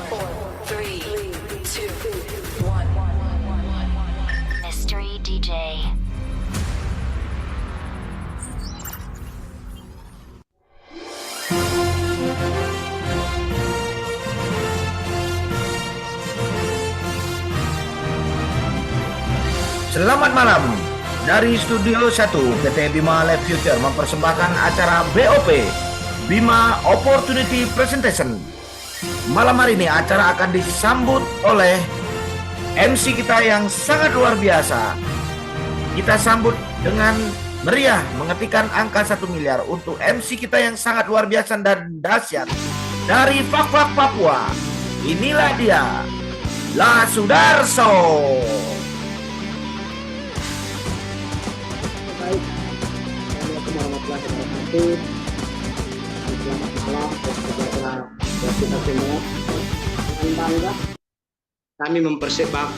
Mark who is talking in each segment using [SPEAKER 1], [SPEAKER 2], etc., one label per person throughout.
[SPEAKER 1] 4, 3, 2, 1.
[SPEAKER 2] Mystery DJ.
[SPEAKER 3] Selamat malam. Dari Studio 1, PT Bima Lab Future mempersembahkan acara BOP, Bima Opportunity Presentation. Malam hari ini acara akan disambut oleh MC kita yang sangat luar biasa. Kita sambut dengan meriah mengetikkan angka 1 miliar untuk MC kita yang sangat luar biasa dan dahsyat dari Fak-Fak Papua. Inilah dia, La Sudarso.
[SPEAKER 4] Baik, Assalamualaikum warahmatullahi wabarakatuh. Selamat malam saudara kita semua. Dengan bangga kami mempersembahkan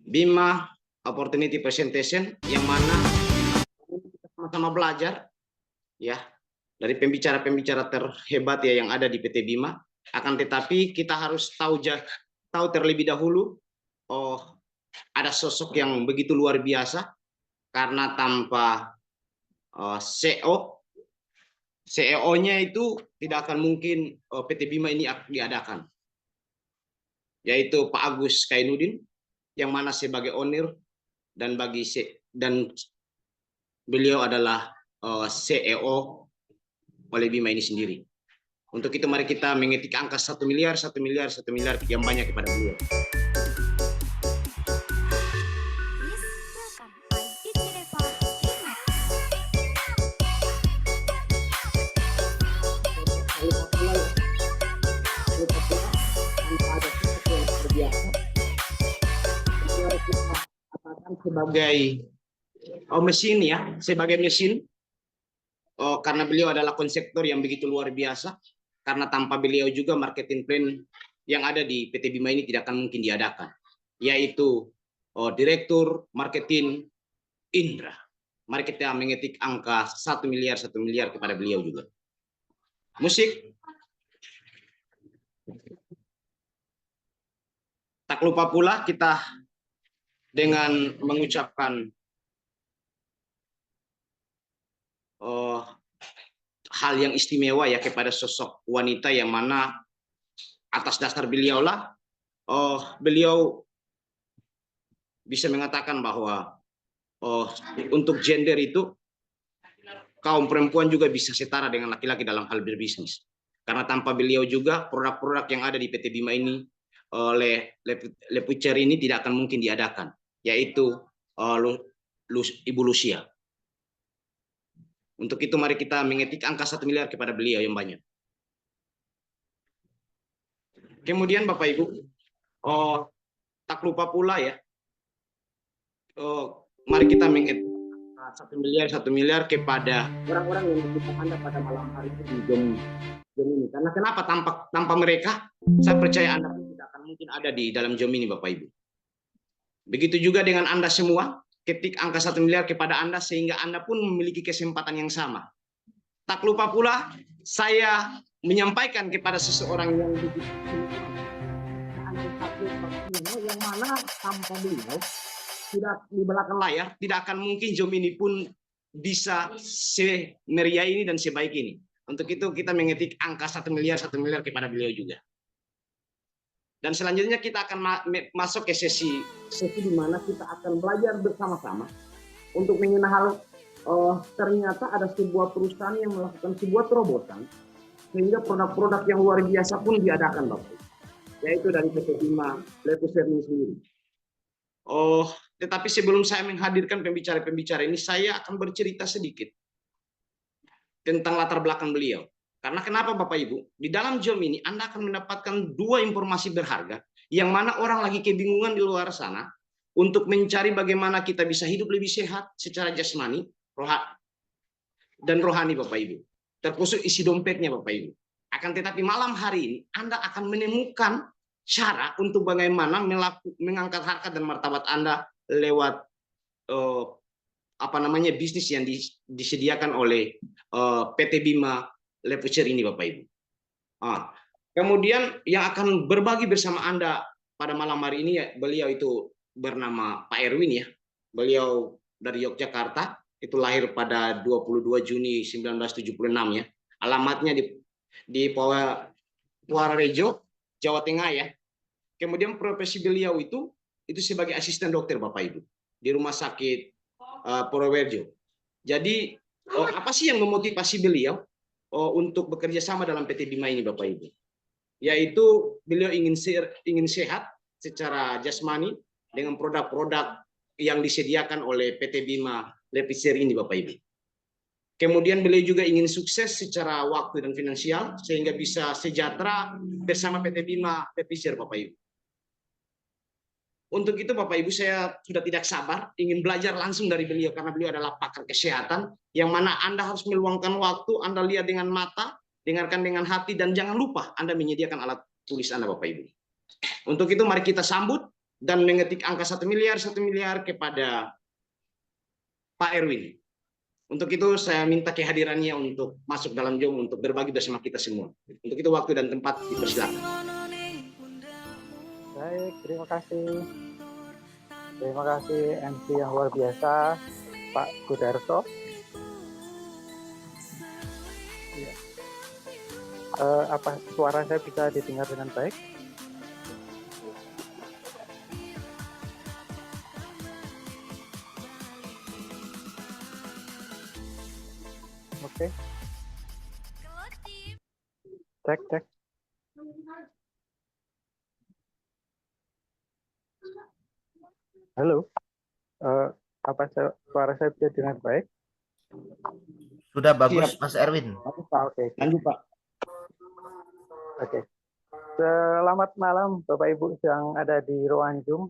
[SPEAKER 4] Bima Opportunity Presentation yang mana kita sama-sama belajar ya dari pembicara-pembicara terhebat ya yang ada di PT Bima. Akan tetapi kita harus tahu terlebih dahulu ada sosok yang begitu luar biasa. Karena tanpa CEO-nya itu tidak akan mungkin PT Bima ini diadakan. Yaitu Pak Agus Kainuddin, yang mana sebagai owner dan beliau adalah CEO oleh Bima ini sendiri. Untuk itu mari kita mengetik angka 1 miliar yang banyak kepada beliau. Sebagai mesin ya, sebagai mesin karena beliau adalah konseptor yang begitu luar biasa, karena tanpa beliau juga marketing plan yang ada di PT Bima ini tidak akan mungkin diadakan, yaitu Direktur Marketing Indra. Mari kita mengetik angka 1 miliar kepada beliau juga. Musik. Tak lupa pula kita dengan mengucapkan hal yang istimewa ya kepada sosok wanita yang mana atas dasar beliaulah beliau bisa mengatakan bahwa untuk gender itu kaum perempuan juga bisa setara dengan laki-laki dalam hal berbisnis. Karena tanpa beliau juga produk-produk yang ada di PT Bima ini oleh Le Future ini tidak akan mungkin diadakan, yaitu Ibu Lucia. Untuk itu mari kita mengetik angka 1 miliar kepada beliau yang banyak. Kemudian Bapak Ibu, tak lupa pula ya, mari kita mengetik 1 miliar kepada orang-orang yang mendukung Anda pada malam hari ini di Jom ini. Karena kenapa tanpa mereka, saya percaya Anda tidak akan mungkin ada di dalam Jom ini Bapak Ibu. Begitu juga dengan Anda semua, ketik angka 1 miliar kepada Anda sehingga Anda pun memiliki kesempatan yang sama. Tak lupa pula saya menyampaikan kepada seseorang yang yang mana tanpa beliau tidak di belakang layar tidak akan mungkin Jom ini pun bisa semeriah ini dan sebaik ini. Untuk itu kita mengetik angka 1 miliar kepada beliau juga. Dan selanjutnya kita akan masuk ke sesi di mana kita akan belajar bersama-sama untuk mengenal ternyata ada sebuah perusahaan yang melakukan sebuah terobosan sehingga produk-produk yang luar biasa pun diadakan Bapak, yaitu dari PT Bima Le Future ini sendiri. Tetapi sebelum saya menghadirkan pembicara-pembicara ini, saya akan bercerita sedikit tentang latar belakang beliau. Karena kenapa Bapak Ibu? Di dalam Jom ini Anda akan mendapatkan 2 informasi berharga yang mana orang lagi kebingungan di luar sana untuk mencari bagaimana kita bisa hidup lebih sehat secara jasmani, dan rohani Bapak Ibu. Terkhusus isi dompetnya Bapak Ibu. Akan tetapi malam hari ini Anda akan menemukan cara untuk bagaimana mengangkat harkat dan martabat Anda lewat bisnis yang disediakan oleh PT Bima Le Future ini Bapak Ibu. Kemudian yang akan berbagi bersama Anda pada malam hari ini, ya, beliau itu bernama Pak Erwin ya. Beliau dari Yogyakarta, itu lahir pada 22 Juni 1976 ya. Alamatnya di Purworejo, Jawa Tengah ya. Kemudian profesi beliau itu sebagai asisten dokter Bapak Ibu di rumah sakit Purworejo. Jadi apa sih yang memotivasi beliau untuk bekerja sama dalam PT Bima ini Bapak Ibu? Yaitu beliau ingin sehat secara jasmani dengan produk-produk yang disediakan oleh PT Bima Levisir ini Bapak Ibu. Kemudian beliau juga ingin sukses secara waktu dan finansial sehingga bisa sejahtera bersama PT Bima Levisir Bapak Ibu. Untuk itu Bapak Ibu saya sudah tidak sabar ingin belajar langsung dari beliau karena beliau adalah pakar kesehatan yang mana Anda harus meluangkan waktu, Anda lihat dengan mata, dengarkan dengan hati, dan jangan lupa Anda menyediakan alat tulis Anda Bapak Ibu. Untuk itu mari kita sambut dan mengetik angka 1 miliar kepada Pak Erwin. Untuk itu saya minta kehadirannya untuk masuk dalam Zoom untuk berbagi bersama kita semua. Untuk itu waktu dan tempat dipersilakan.
[SPEAKER 2] Baik, terima kasih. Terima kasih MC yang luar biasa, Pak Sudarso. Ya. Apa suara saya bisa didengar dengan baik? Oke. Cek. Halo. Apa suara saya bisa dengar baik?
[SPEAKER 3] Sudah bagus,
[SPEAKER 4] Siap.
[SPEAKER 3] Mas Erwin.
[SPEAKER 2] Oke.
[SPEAKER 4] Lanjut Pak.
[SPEAKER 2] Oke. Selamat malam Bapak Ibu yang ada di ruang Zoom.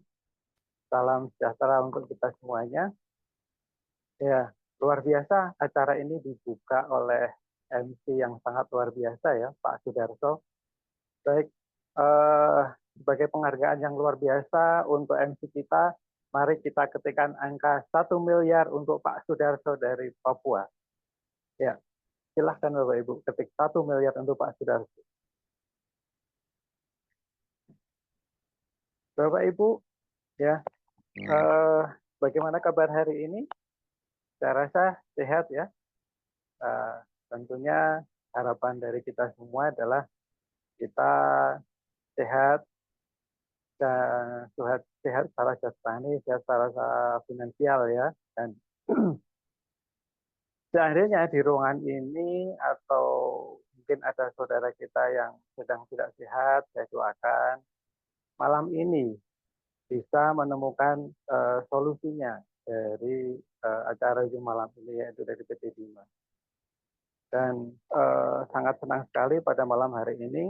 [SPEAKER 2] Salam sejahtera untuk kita semuanya. Ya, luar biasa acara ini dibuka oleh MC yang sangat luar biasa ya, Pak Sudarso. Baik, sebagai penghargaan yang luar biasa untuk MC kita, mari kita ketikkan angka 1 miliar untuk Pak Sudarso dari Papua. Ya, silahkan Bapak Ibu, ketik 1 miliar untuk Pak Sudarso. Bapak Ibu, ya, bagaimana kabar hari ini? Saya rasa sehat ya. Tentunya harapan dari kita semua adalah kita sehat dan sehat secara jasmani, sehat secara finansial ya. Dan seandainya di ruangan ini atau mungkin ada saudara kita yang sedang tidak sehat, saya doakan malam ini bisa menemukan solusinya dari acara Zoom malam ini, yaitu dari PT Bima. Dan sangat senang sekali pada malam hari ini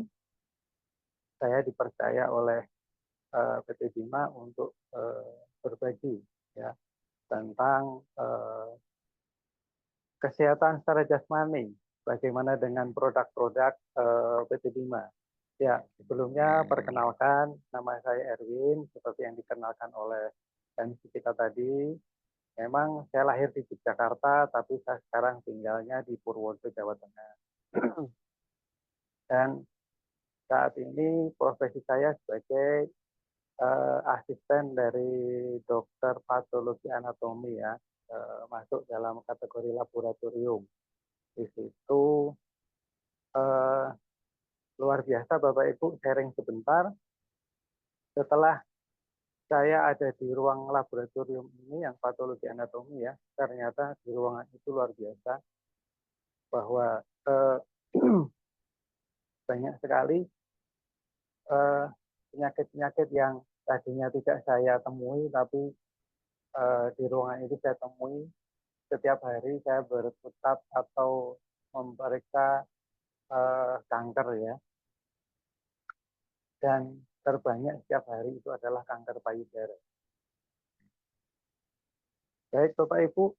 [SPEAKER 2] saya dipercaya oleh PT Bima untuk berbagi ya tentang kesehatan secara jasmani, bagaimana dengan produk-produk PT Bima. Ya, sebelumnya perkenalkan, nama saya Erwin, seperti yang dikenalkan oleh MC kita tadi. Memang saya lahir di Yogyakarta, tapi saya sekarang tinggalnya di Purworejo, Jawa Tengah. Dan saat ini profesi saya sebagai asisten dari dokter patologi anatomi ya, masuk dalam kategori laboratorium. Di situ luar biasa Bapak Ibu, sharing sebentar. Setelah saya ada di ruang laboratorium ini yang patologi anatomi ya, ternyata di ruangan itu luar biasa bahwa banyak sekali penyakit-penyakit yang tadinya tidak saya temui, tapi di ruangan itu saya temui. Setiap hari saya berkutat atau memeriksa kanker ya. Dan terbanyak setiap hari itu adalah kanker payudara. Baik Bapak Ibu,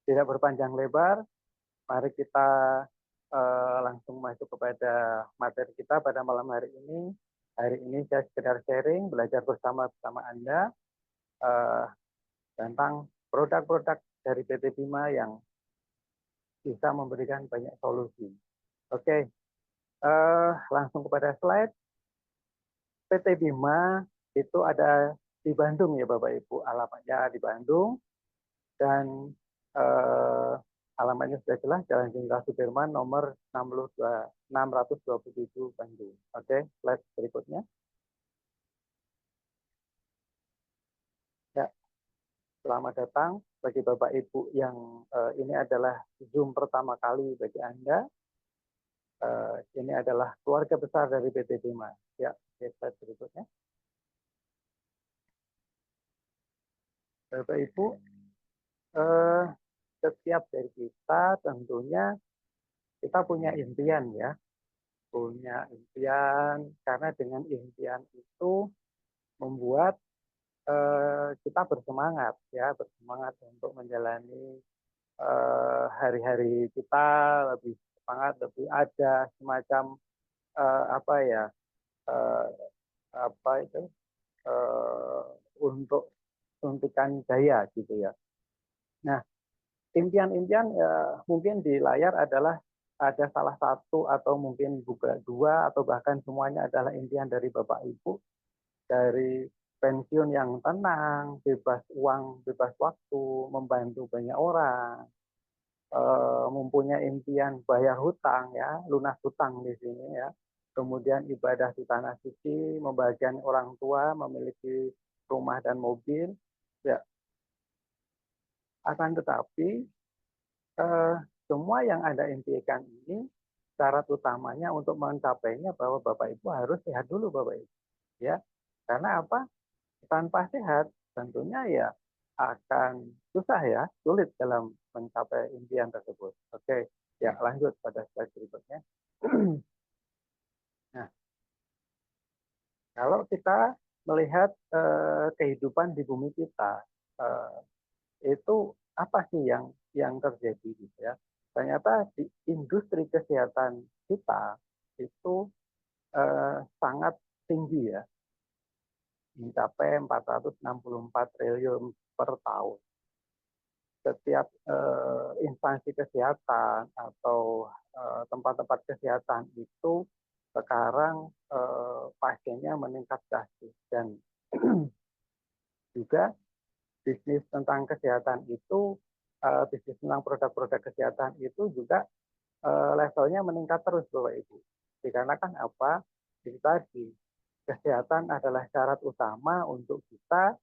[SPEAKER 2] tidak berpanjang lebar, mari kita langsung masuk kepada materi kita pada malam hari ini. Hari ini saya sekedar sharing, belajar bersama Anda tentang produk-produk dari PT Bima yang bisa memberikan banyak solusi. Oke, Langsung kepada slide. PT Bima itu ada di Bandung ya Bapak Ibu, alamatnya di Bandung dan alamatnya sudah jelas, Jalan Jenderal Sudirman nomor 627 Bandung. Oke, slide berikutnya. Ya, selamat datang bagi Bapak Ibu yang ini adalah Zoom pertama kali bagi Anda. Ini adalah keluarga besar dari PT Bima. Ya, slide berikutnya. Bapak Ibu, setiap dari kita tentunya kita punya impian ya, punya impian karena dengan impian itu membuat kita bersemangat ya, bersemangat untuk menjalani hari-hari kita lebih semangat, lebih ada semacam apa ya, apa itu untuk suntikan daya gitu ya. Nah, impian-impian ya, mungkin di layar adalah ada salah satu atau mungkin juga dua atau bahkan semuanya adalah impian dari Bapak Ibu, dari pensiun yang tenang, bebas uang, bebas waktu, membantu banyak orang, mempunyai impian bayar hutang ya, lunas hutang di sini ya. Kemudian ibadah di tanah suci, membahagiakan orang tua, memiliki rumah dan mobil. Ya, akan tetapi semua yang Anda impikan ini syarat utamanya untuk mencapainya bahwa Bapak Ibu harus sehat dulu Bapak Ibu. Ya. Karena apa? Tanpa sehat tentunya ya akan susah ya, sulit dalam mencapai impian tersebut. Oke, ya lanjut pada slide berikutnya. Nah, kalau kita melihat kehidupan di bumi kita, itu apa sih yang terjadi gitu ya? Ternyata di industri kesehatan kita itu sangat tinggi ya, mencapai 464 triliun per tahun. Setiap instansi kesehatan atau tempat-tempat kesehatan itu sekarang pasiennya meningkat drastis dan juga bisnis tentang kesehatan itu, bisnis tentang produk-produk kesehatan itu juga levelnya meningkat terus Bapak Ibu. Dikarenakan apa? Itu tadi, kesehatan adalah syarat utama untuk kita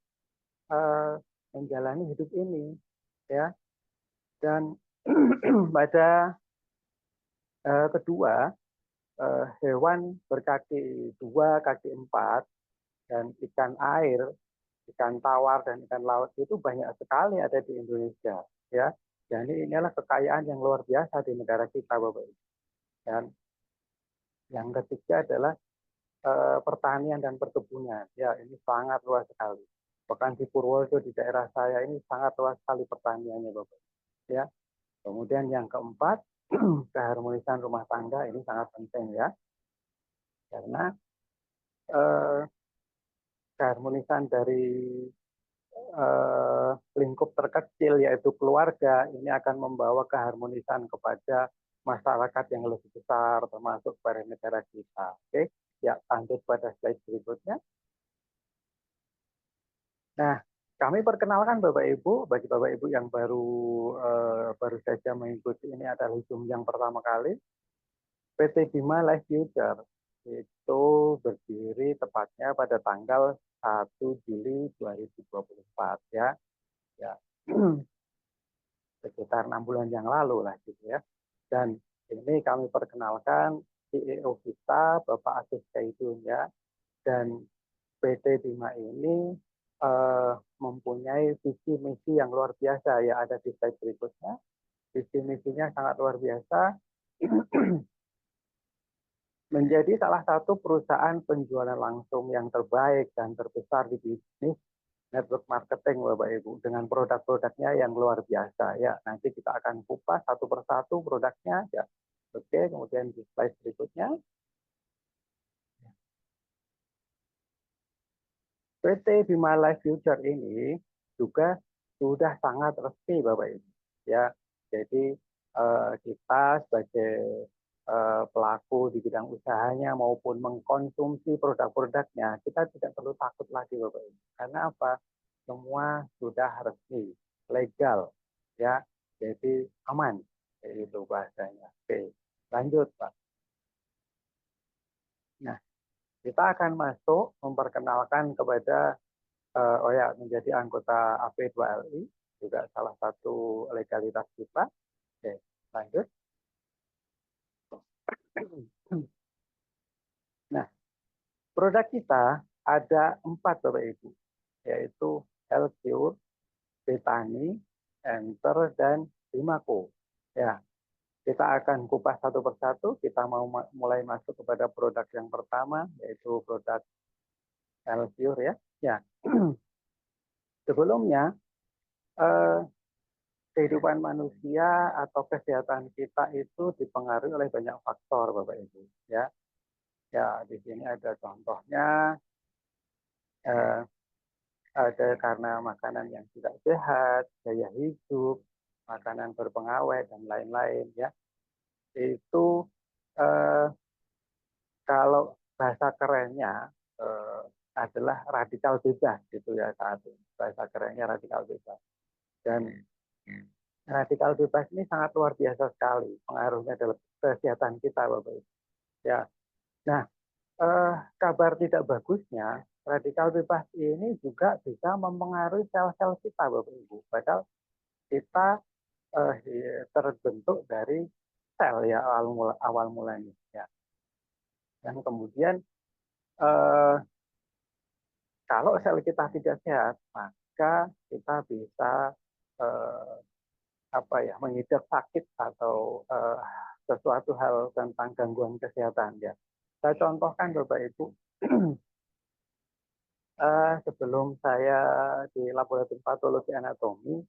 [SPEAKER 2] menjalani hidup ini, ya. Dan pada kedua, hewan berkaki 2, kaki 4, dan ikan air, ikan tawar dan ikan laut itu banyak sekali ada di Indonesia, ya. Jadi inilah kekayaan yang luar biasa di negara kita, Bapak Ibu. Dan yang ketiga adalah pertanian dan perkebunan. Ya, ini sangat luas sekali. Bahkan di Purworejo di daerah saya ini sangat luas sekali pertaniannya, Bapak Ibu. Ya. Kemudian yang keempat, keharmonisan rumah tangga ini sangat penting ya. Karena keharmonisan dari lingkup terkecil yaitu keluarga ini akan membawa keharmonisan kepada masyarakat yang lebih besar termasuk pada negara kita. Oke, ya lanjut pada slide berikutnya. Nah, kami perkenalkan Bapak Ibu, bagi Bapak Ibu yang baru saja mengikuti ini adalah Zoom yang pertama kali. PT Bima Life Future itu berdiri tepatnya pada tanggal 1 Juli 2024 ya. Ya. Sekitar 6 bulan yang lalu lah gitu ya. Dan ini kami perkenalkan CEO kita Bapak Agus Kaidun ya. Dan PT Bima ini mempunyai visi misi yang luar biasa ya, ada di slide berikutnya. Visi misinya sangat luar biasa. Menjadi salah satu perusahaan penjualan langsung yang terbaik dan terbesar di bisnis network marketing Bapak Ibu dengan produk-produknya yang luar biasa ya. Nanti kita akan kupas satu persatu produknya ya. Oke, kemudian di slide berikutnya. PT Bima Life Future ini juga sudah sangat resmi Bapak Ibu ya. Jadi kita sebagai pelaku di bidang usahanya maupun mengkonsumsi produk-produknya, kita tidak perlu takut lagi Bapak Ibu. Karena apa? Semua sudah resmi, legal, ya, jadi aman, itu bahasanya. Oke, lanjut Pak. Nah, kita akan masuk memperkenalkan kepada oh ya, menjadi anggota AP2LI, juga salah satu legalitas kita. Oke, lanjut. Nah, produk kita ada 4 Bapak Ibu, yaitu Healthcure, Betani, Enter, dan Bimaco. Ya, kita akan kupas satu persatu. Kita mau mulai masuk kepada produk yang pertama, yaitu produk Healthcure ya. Ya, sebelumnya kehidupan manusia atau kesehatan kita itu dipengaruhi oleh banyak faktor, Bapak Ibu. Ya, ya di sini ada contohnya. Ada karena makanan yang tidak sehat, gaya hidup, makanan berpengawet dan lain-lain ya. Itu kalau bahasa kerennya adalah radikal bebas gitu ya saat ini. Bahasa kerennya radikal bebas. Dan radikal bebas ini sangat luar biasa sekali pengaruhnya dalam kesehatan kita Bapak Ibu. Ya. Nah, kabar tidak bagusnya radikal bebas ini juga bisa mempengaruhi sel-sel kita Bapak Ibu. Padahal kita terbentuk dari sel ya awal mulanya ya. Dan kemudian kalau sel kita tidak sehat, maka kita bisa mengidap sakit atau sesuatu hal tentang gangguan kesehatan ya. Saya contohkan Bapak Ibu, sebelum saya di laboratorium patologi anatomi,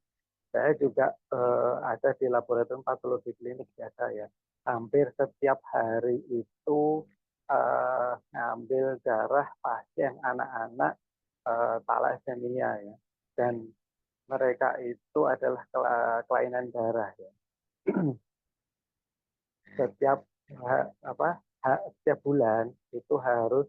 [SPEAKER 2] saya juga ada di laboratorium patologi klinik biasa ya. Hampir setiap hari itu ngambil darah pasien anak-anak thalassemia ya. Dan mereka itu adalah kelainan darah ya. Setiap setiap bulan itu harus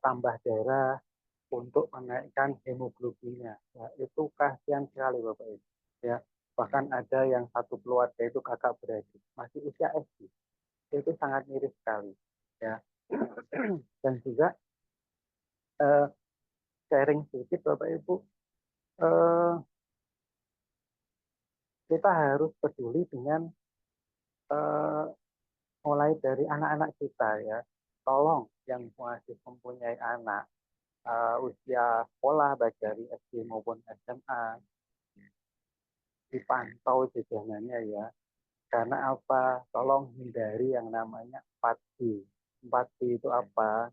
[SPEAKER 2] tambah darah untuk menaikkan hemoglobinnya. Ya, itu kasihan sekali Bapak Ibu. Ya, bahkan ada yang satu keluarga itu kakak beradik masih usia SD. Itu sangat miris sekali. Ya, dan juga sharing sedikit Bapak Ibu, kita harus peduli dengan mulai dari anak-anak kita ya. Tolong yang masih mempunyai anak usia sekolah baik dari SD maupun SMA dipantau jajanannya ya. Karena apa? Tolong hindari yang namanya 4G. 4G itu apa?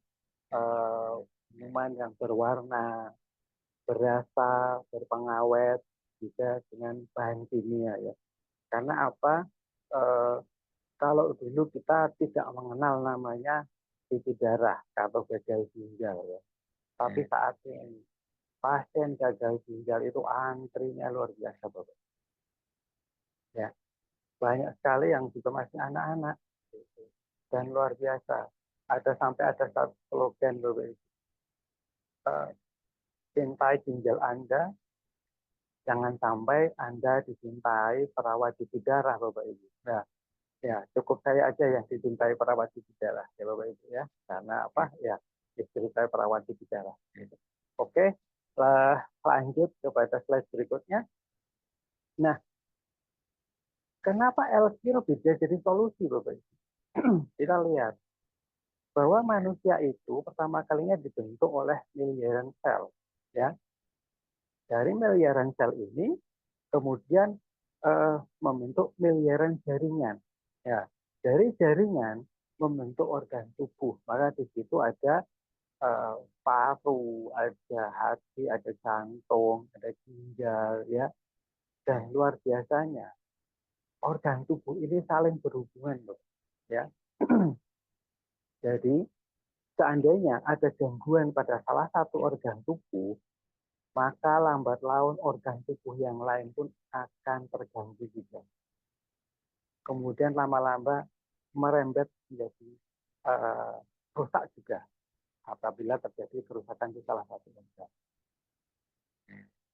[SPEAKER 2] Minuman yang berwarna, berasa, berpengawet, juga dengan bahan kimia ya. Karena apa? Kalau dulu kita tidak mengenal namanya cuci darah atau gagal ginjal ya. Tapi saat ini pasien gagal ginjal itu antrinya luar biasa Bapak. Ya, banyak sekali yang juga masih anak-anak dan luar biasa. Sampai ada satu slogan Bapak Ibu. Cintai ginjal Anda, jangan sampai Anda dicintai perawat cuci darah Bapak Ibu. Nah, ya cukup saya aja yang dicintai perawat cuci darah ya Bapak Ibu ya. Karena apa? Ya istri saya perawat cuci darah. Oke, lanjut kepada slide berikutnya. Nah, kenapa L-Cure bisa jadi solusi Bapak Ibu? Kita lihat bahwa manusia itu pertama kalinya dibentuk oleh miliaran sel. Ya. Dari miliaran sel ini kemudian membentuk miliaran jaringan. Ya. Dari jaringan membentuk organ tubuh. Maka di situ ada paru, ada hati, ada jantung, ada ginjal, ya. Dan luar biasanya organ tubuh ini saling berhubungan, loh, ya. Jadi seandainya ada gangguan pada salah satu organ tubuh, maka lambat laun organ tubuh yang lain pun akan terganggu juga. Kemudian lama-lama merembet menjadi rusak juga apabila terjadi kerusakan di salah satu organ.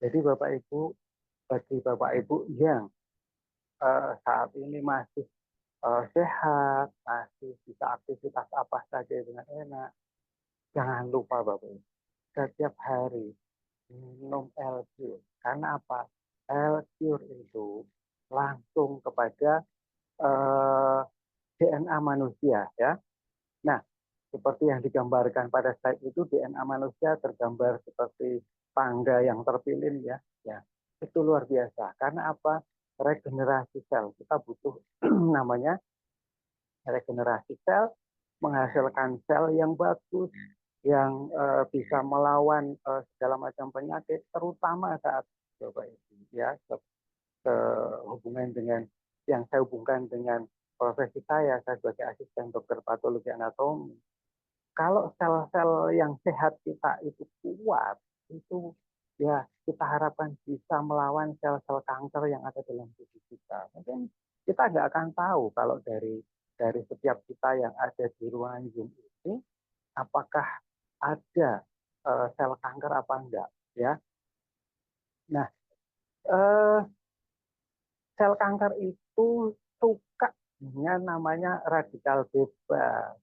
[SPEAKER 2] Jadi Bapak Ibu, bagi Bapak Ibu yang saat ini masih sehat, masih bisa aktivitas apa saja dengan enak, jangan lupa Bapak Ibu, setiap hari minum L-Cure. Karena apa? L-Cure itu langsung kepada DNA manusia, ya. Nah, seperti yang digambarkan pada slide itu, DNA manusia tergambar seperti tangga yang terpilih, ya. Ya, itu luar biasa. Karena apa? Regenerasi sel. Kita butuh namanya regenerasi sel, menghasilkan sel yang bagus, yang bisa melawan segala macam penyakit, terutama saat Bapak Ibu, ya, hubungan dengan yang saya hubungkan dengan profesi saya sebagai asisten dokter patologi anatomi. Kalau sel-sel yang sehat kita itu kuat, itu ya kita harapkan bisa melawan sel-sel kanker yang ada dalam tubuh kita. Mungkin kita nggak akan tahu kalau dari setiap kita yang ada di ruangan Zoom ini, apakah ada sel kanker apa enggak, ya. Nah, sel kanker itu suka dengan namanya radikal bebas.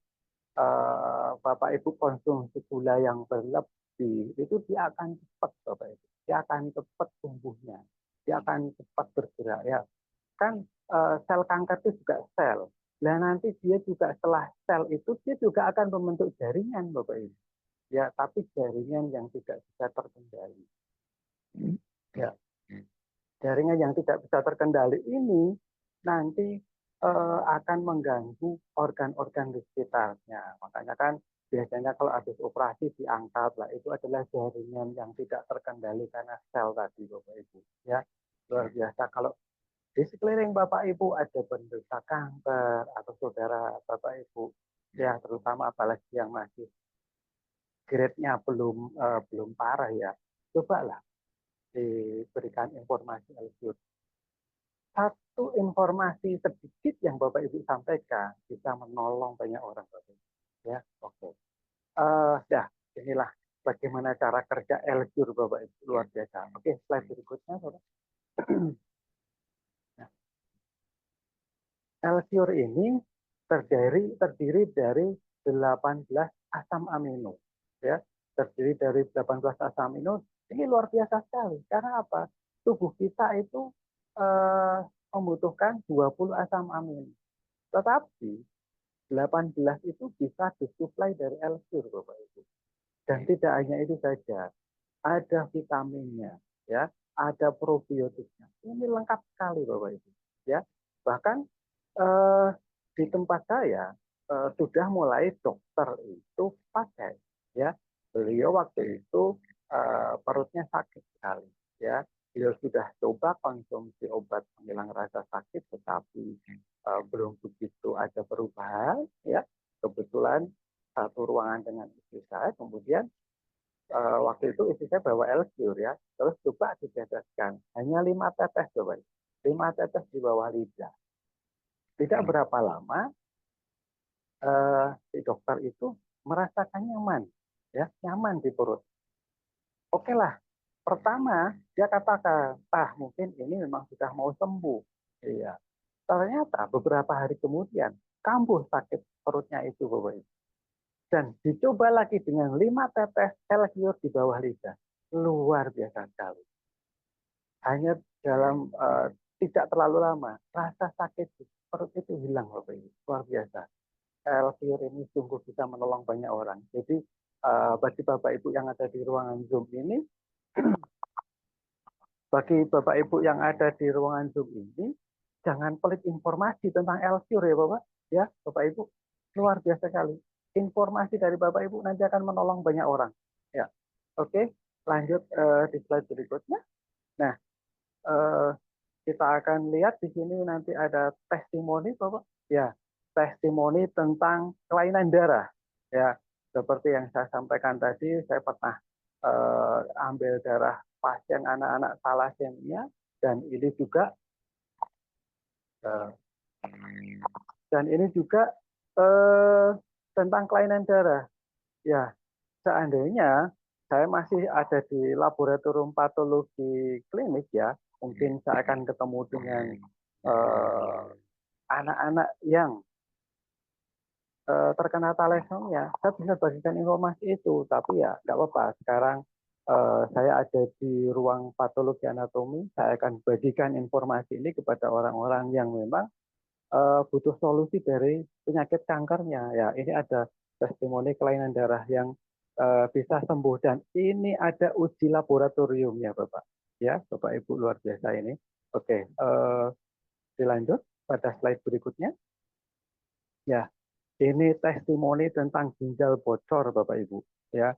[SPEAKER 2] Bapak Ibu konsumsi gula yang berlebih, itu dia akan cepat, Bapak Ibu. Dia akan cepat tumbuhnya, dia akan cepat bergerak, ya. Kan sel kanker itu juga sel. Nah, nanti dia juga setelah sel itu dia juga akan membentuk jaringan, Bapak Ibu. Ya, tapi jaringan yang tidak bisa terkendali. Ya. Jaringan yang tidak bisa terkendali ini nanti akan mengganggu organ-organ di sekitarnya. Makanya kan biasanya kalau habis operasi diangkat lah, itu adalah jaringan yang tidak terkendali karena sel tadi, Bapak Ibu. Ya, luar biasa. Kalau di sekeliling Bapak Ibu ada penderita kanker atau saudara Bapak Ibu, ya terutama apalagi yang masih grade-nya belum parah, ya, cobalah diberikan informasi L-Cure. Satu informasi sedikit yang Bapak Ibu sampaikan bisa menolong banyak orang, Bapak Ibu. Ya, oke. Ya, inilah bagaimana cara kerja L-Cure, Bapak Ibu, luar biasa. Oke, slide berikutnya, Bapak. Nah, L-Cure ini terdiri dari 18 asam amino, ya. Terdiri dari 18 asam amino. Ini luar biasa sekali. Karena apa? Tubuh kita itu membutuhkan 20 asam amino. Tetapi 18 itu bisa disuplai dari L-Cure, Bapak Ibu. Dan tidak hanya itu saja, ada vitaminnya, ya, ada probiotiknya. Ini lengkap sekali, Bapak Ibu. Ya, bahkan di tempat saya sudah mulai dokter itu pakai, ya. Beliau waktu itu perutnya sakit sekali, ya. Beliau sudah coba konsumsi obat penghilang rasa sakit, tetapi belum begitu ada perubahan, ya. Kebetulan satu ruangan dengan istri saya, kemudian waktu itu istri saya bawa L-Cure, ya, terus coba diteteskan, hanya 5 tetes, coba, 5 tetes di bawah lidah. Tidak berapa lama si dokter itu merasakan nyaman, ya, nyaman di perut. Oke lah, pertama dia katakan, mungkin ini memang sudah mau sembuh, iya. Ternyata beberapa hari kemudian kambuh sakit perutnya itu, Bapak Ibu. Dan dicoba lagi dengan 5 tetes L-Cure di bawah lidah. Luar biasa sekali. Hanya dalam tidak terlalu lama, rasa sakit perut itu hilang, Bapak Ibu. Luar biasa. L-Cure ini sungguh bisa menolong banyak orang. Jadi bagi Bapak Ibu yang ada di ruangan Zoom ini, jangan pelit informasi tentang L-Cure, ya Bapak. Ya, Bapak Ibu, luar biasa sekali. Informasi dari Bapak Ibu nanti akan menolong banyak orang. Ya, oke, lanjut di slide berikutnya. Nah, kita akan lihat di sini nanti ada testimoni, Bapak. Ya, testimoni tentang kelainan darah. Ya, seperti yang saya sampaikan tadi, saya pernah ambil darah pasien anak-anak thalassemia, dan ini juga Dan ini juga tentang kelainan darah. Ya, seandainya saya masih ada di laboratorium patologi klinik ya, mungkin saya akan ketemu dengan anak-anak yang terkena thalassemia, saya bisa bagikan informasi itu. Tapi ya nggak apa-apa. Sekarang saya ada di ruang patologi anatomi, saya akan bagikan informasi ini kepada orang-orang yang memang butuh solusi dari penyakit kankernya. Ya, ini ada testimoni kelainan darah yang bisa sembuh dan ini ada uji laboratorium ya Bapak. Ya, Bapak Ibu luar biasa ini. Oke, dilanjut pada slide berikutnya. Ya, ini testimoni tentang ginjal bocor Bapak Ibu. Ya,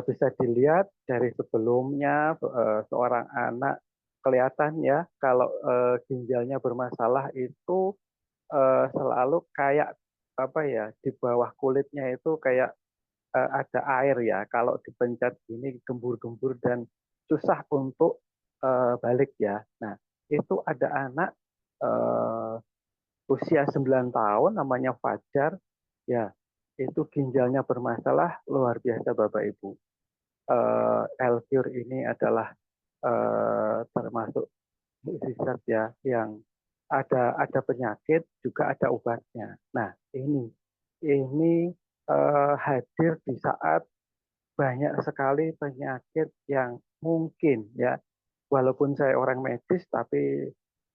[SPEAKER 2] bisa dilihat dari sebelumnya seorang anak kelihatan ya kalau ginjalnya bermasalah itu selalu kayak apa ya, di bawah kulitnya itu kayak ada air ya. Kalau dipencet ini gembur-gembur dan susah untuk balik ya. Nah, itu ada anak usia 9 tahun namanya Fajar ya. Itu ginjalnya bermasalah luar biasa Bapak Ibu. Elcure ini adalah termasuk zat ya yang ada penyakit juga ada obatnya. Nah, ini hadir di saat banyak sekali penyakit yang mungkin ya, walaupun saya orang medis tapi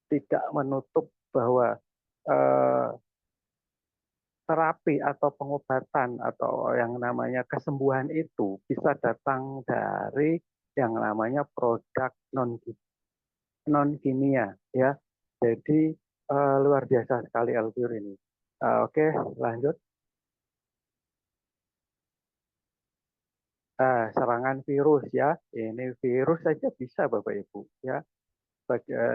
[SPEAKER 2] tidak menutup bahwa eh, terapi atau pengobatan atau yang namanya kesembuhan itu bisa datang dari yang namanya produk non kimia ya. Jadi luar biasa sekali Elcure ini. Oke, lanjut. Serangan virus ya. Ini virus saja bisa Bapak Ibu ya.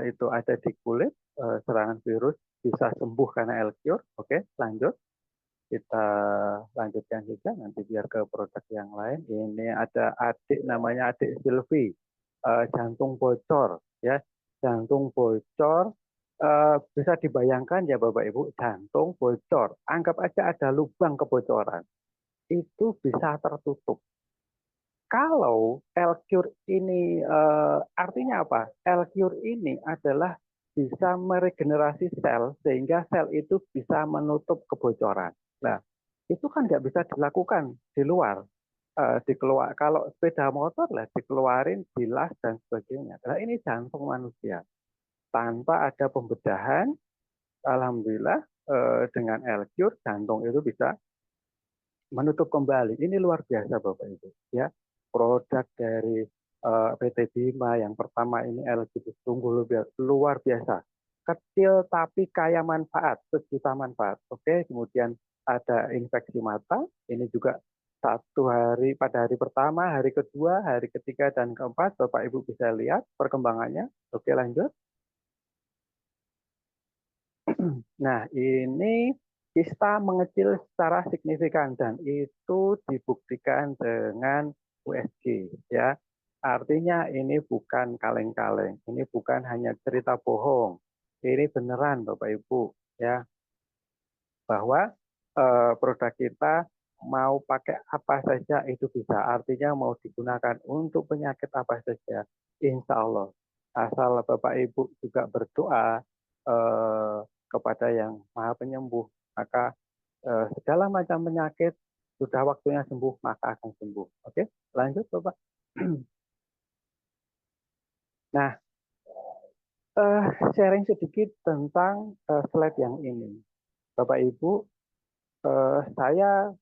[SPEAKER 2] Itu ada di kulit, serangan virus bisa sembuh karena Elcure. Oke, lanjut. Kita lanjutkan saja nanti biar ke produk yang lain. Ini ada adik namanya adik Silvi, jantung bocor ya. Jantung bocor bisa dibayangkan ya Bapak Ibu, jantung bocor. Anggap aja ada lubang kebocoran. Itu bisa tertutup. Kalau Elcure ini artinya apa? Elcure ini adalah bisa meregenerasi sel sehingga sel itu bisa menutup kebocoran. Nah, itu kan nggak bisa dilakukan di luar. Kalau sepeda motor lah dikeluarin, dilas dan sebagainya. Nah, ini jantung manusia. Tanpa ada pembedahan, alhamdulillah dengan Elcure jantung itu bisa menutup kembali. Ini luar biasa Bapak Ibu ya. Produk dari PT Bima yang pertama ini LG sungguh luar biasa. Kecil tapi kaya manfaat, sejuta manfaat. Oke, kemudian ada infeksi mata, ini juga pada hari pertama, hari kedua, hari ketiga dan keempat Bapak Ibu bisa lihat perkembangannya. Oke, lanjut. Nah, ini kista mengecil secara signifikan dan itu dibuktikan dengan USG ya. Artinya ini bukan kaleng-kaleng, ini bukan hanya cerita bohong. Ini beneran Bapak Ibu ya, bahwa produk kita mau pakai apa saja itu bisa. Artinya mau digunakan untuk penyakit apa saja, insya Allah. Asal Bapak Ibu juga berdoa kepada yang Maha Penyembuh, maka segala macam penyakit sudah waktunya sembuh maka akan sembuh. Oke, lanjut Bapak. Nah, sharing sedikit tentang slide yang ini. Bapak Ibu, saya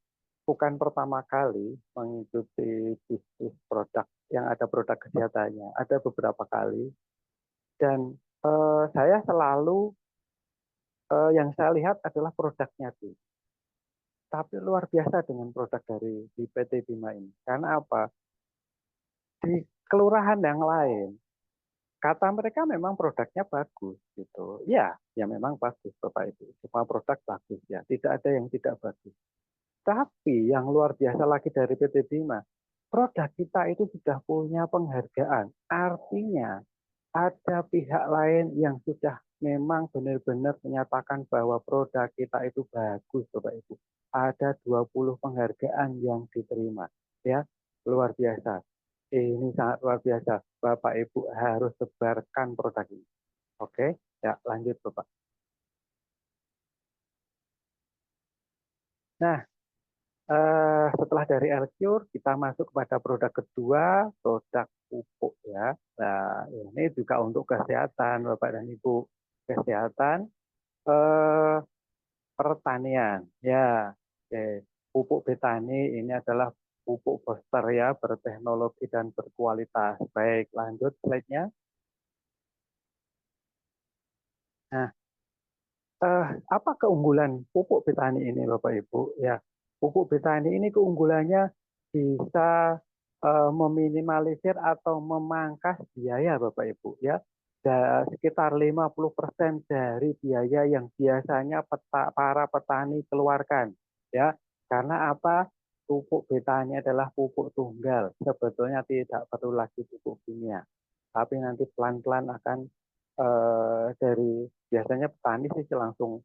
[SPEAKER 2] bukan pertama kali mengikuti bisnis produk yang ada produk kesehatannya. Ada beberapa kali. Dan saya selalu yang saya lihat adalah produknya tuh. Tapi luar biasa dengan produk dari di PT Bima ini. Karena apa? Di kelurahan yang lain, kata mereka memang produknya bagus gitu. Ya memang bagus Bapak Ibu. Semua produk bagus ya. Tidak ada yang tidak bagus. Tapi yang luar biasa lagi dari PT Bima, produk kita itu sudah punya penghargaan. Artinya ada pihak lain yang sudah memang benar-benar menyatakan bahwa produk kita itu bagus, Bapak Ibu. Ada 20 penghargaan yang diterima, ya. Luar biasa. Ini sangat luar biasa. Bapak Ibu harus sebarkan produk ini. Oke, ya lanjut Bapak. Nah, setelah dari L-Cure, kita masuk kepada produk kedua, produk pupuk ya. Nah, ini juga untuk kesehatan Bapak dan Ibu. Kesehatan pertanian ya. Oke. Pupuk Betani ini adalah pupuk booster ya, berteknologi dan berkualitas. Baik, lanjut slide-nya. Nah, apa keunggulan pupuk Betani ini Bapak Ibu? Ya, pupuk Betani ini keunggulannya bisa meminimalisir atau memangkas biaya Bapak Ibu ya. Sekitar 50% dari biaya yang biasanya para petani keluarkan ya. Karena apa? Pupuk Betani adalah pupuk tunggal. Sebetulnya tidak perlu lagi pupuk kimia. Tapi nanti pelan-pelan akan dari biasanya petani sih langsung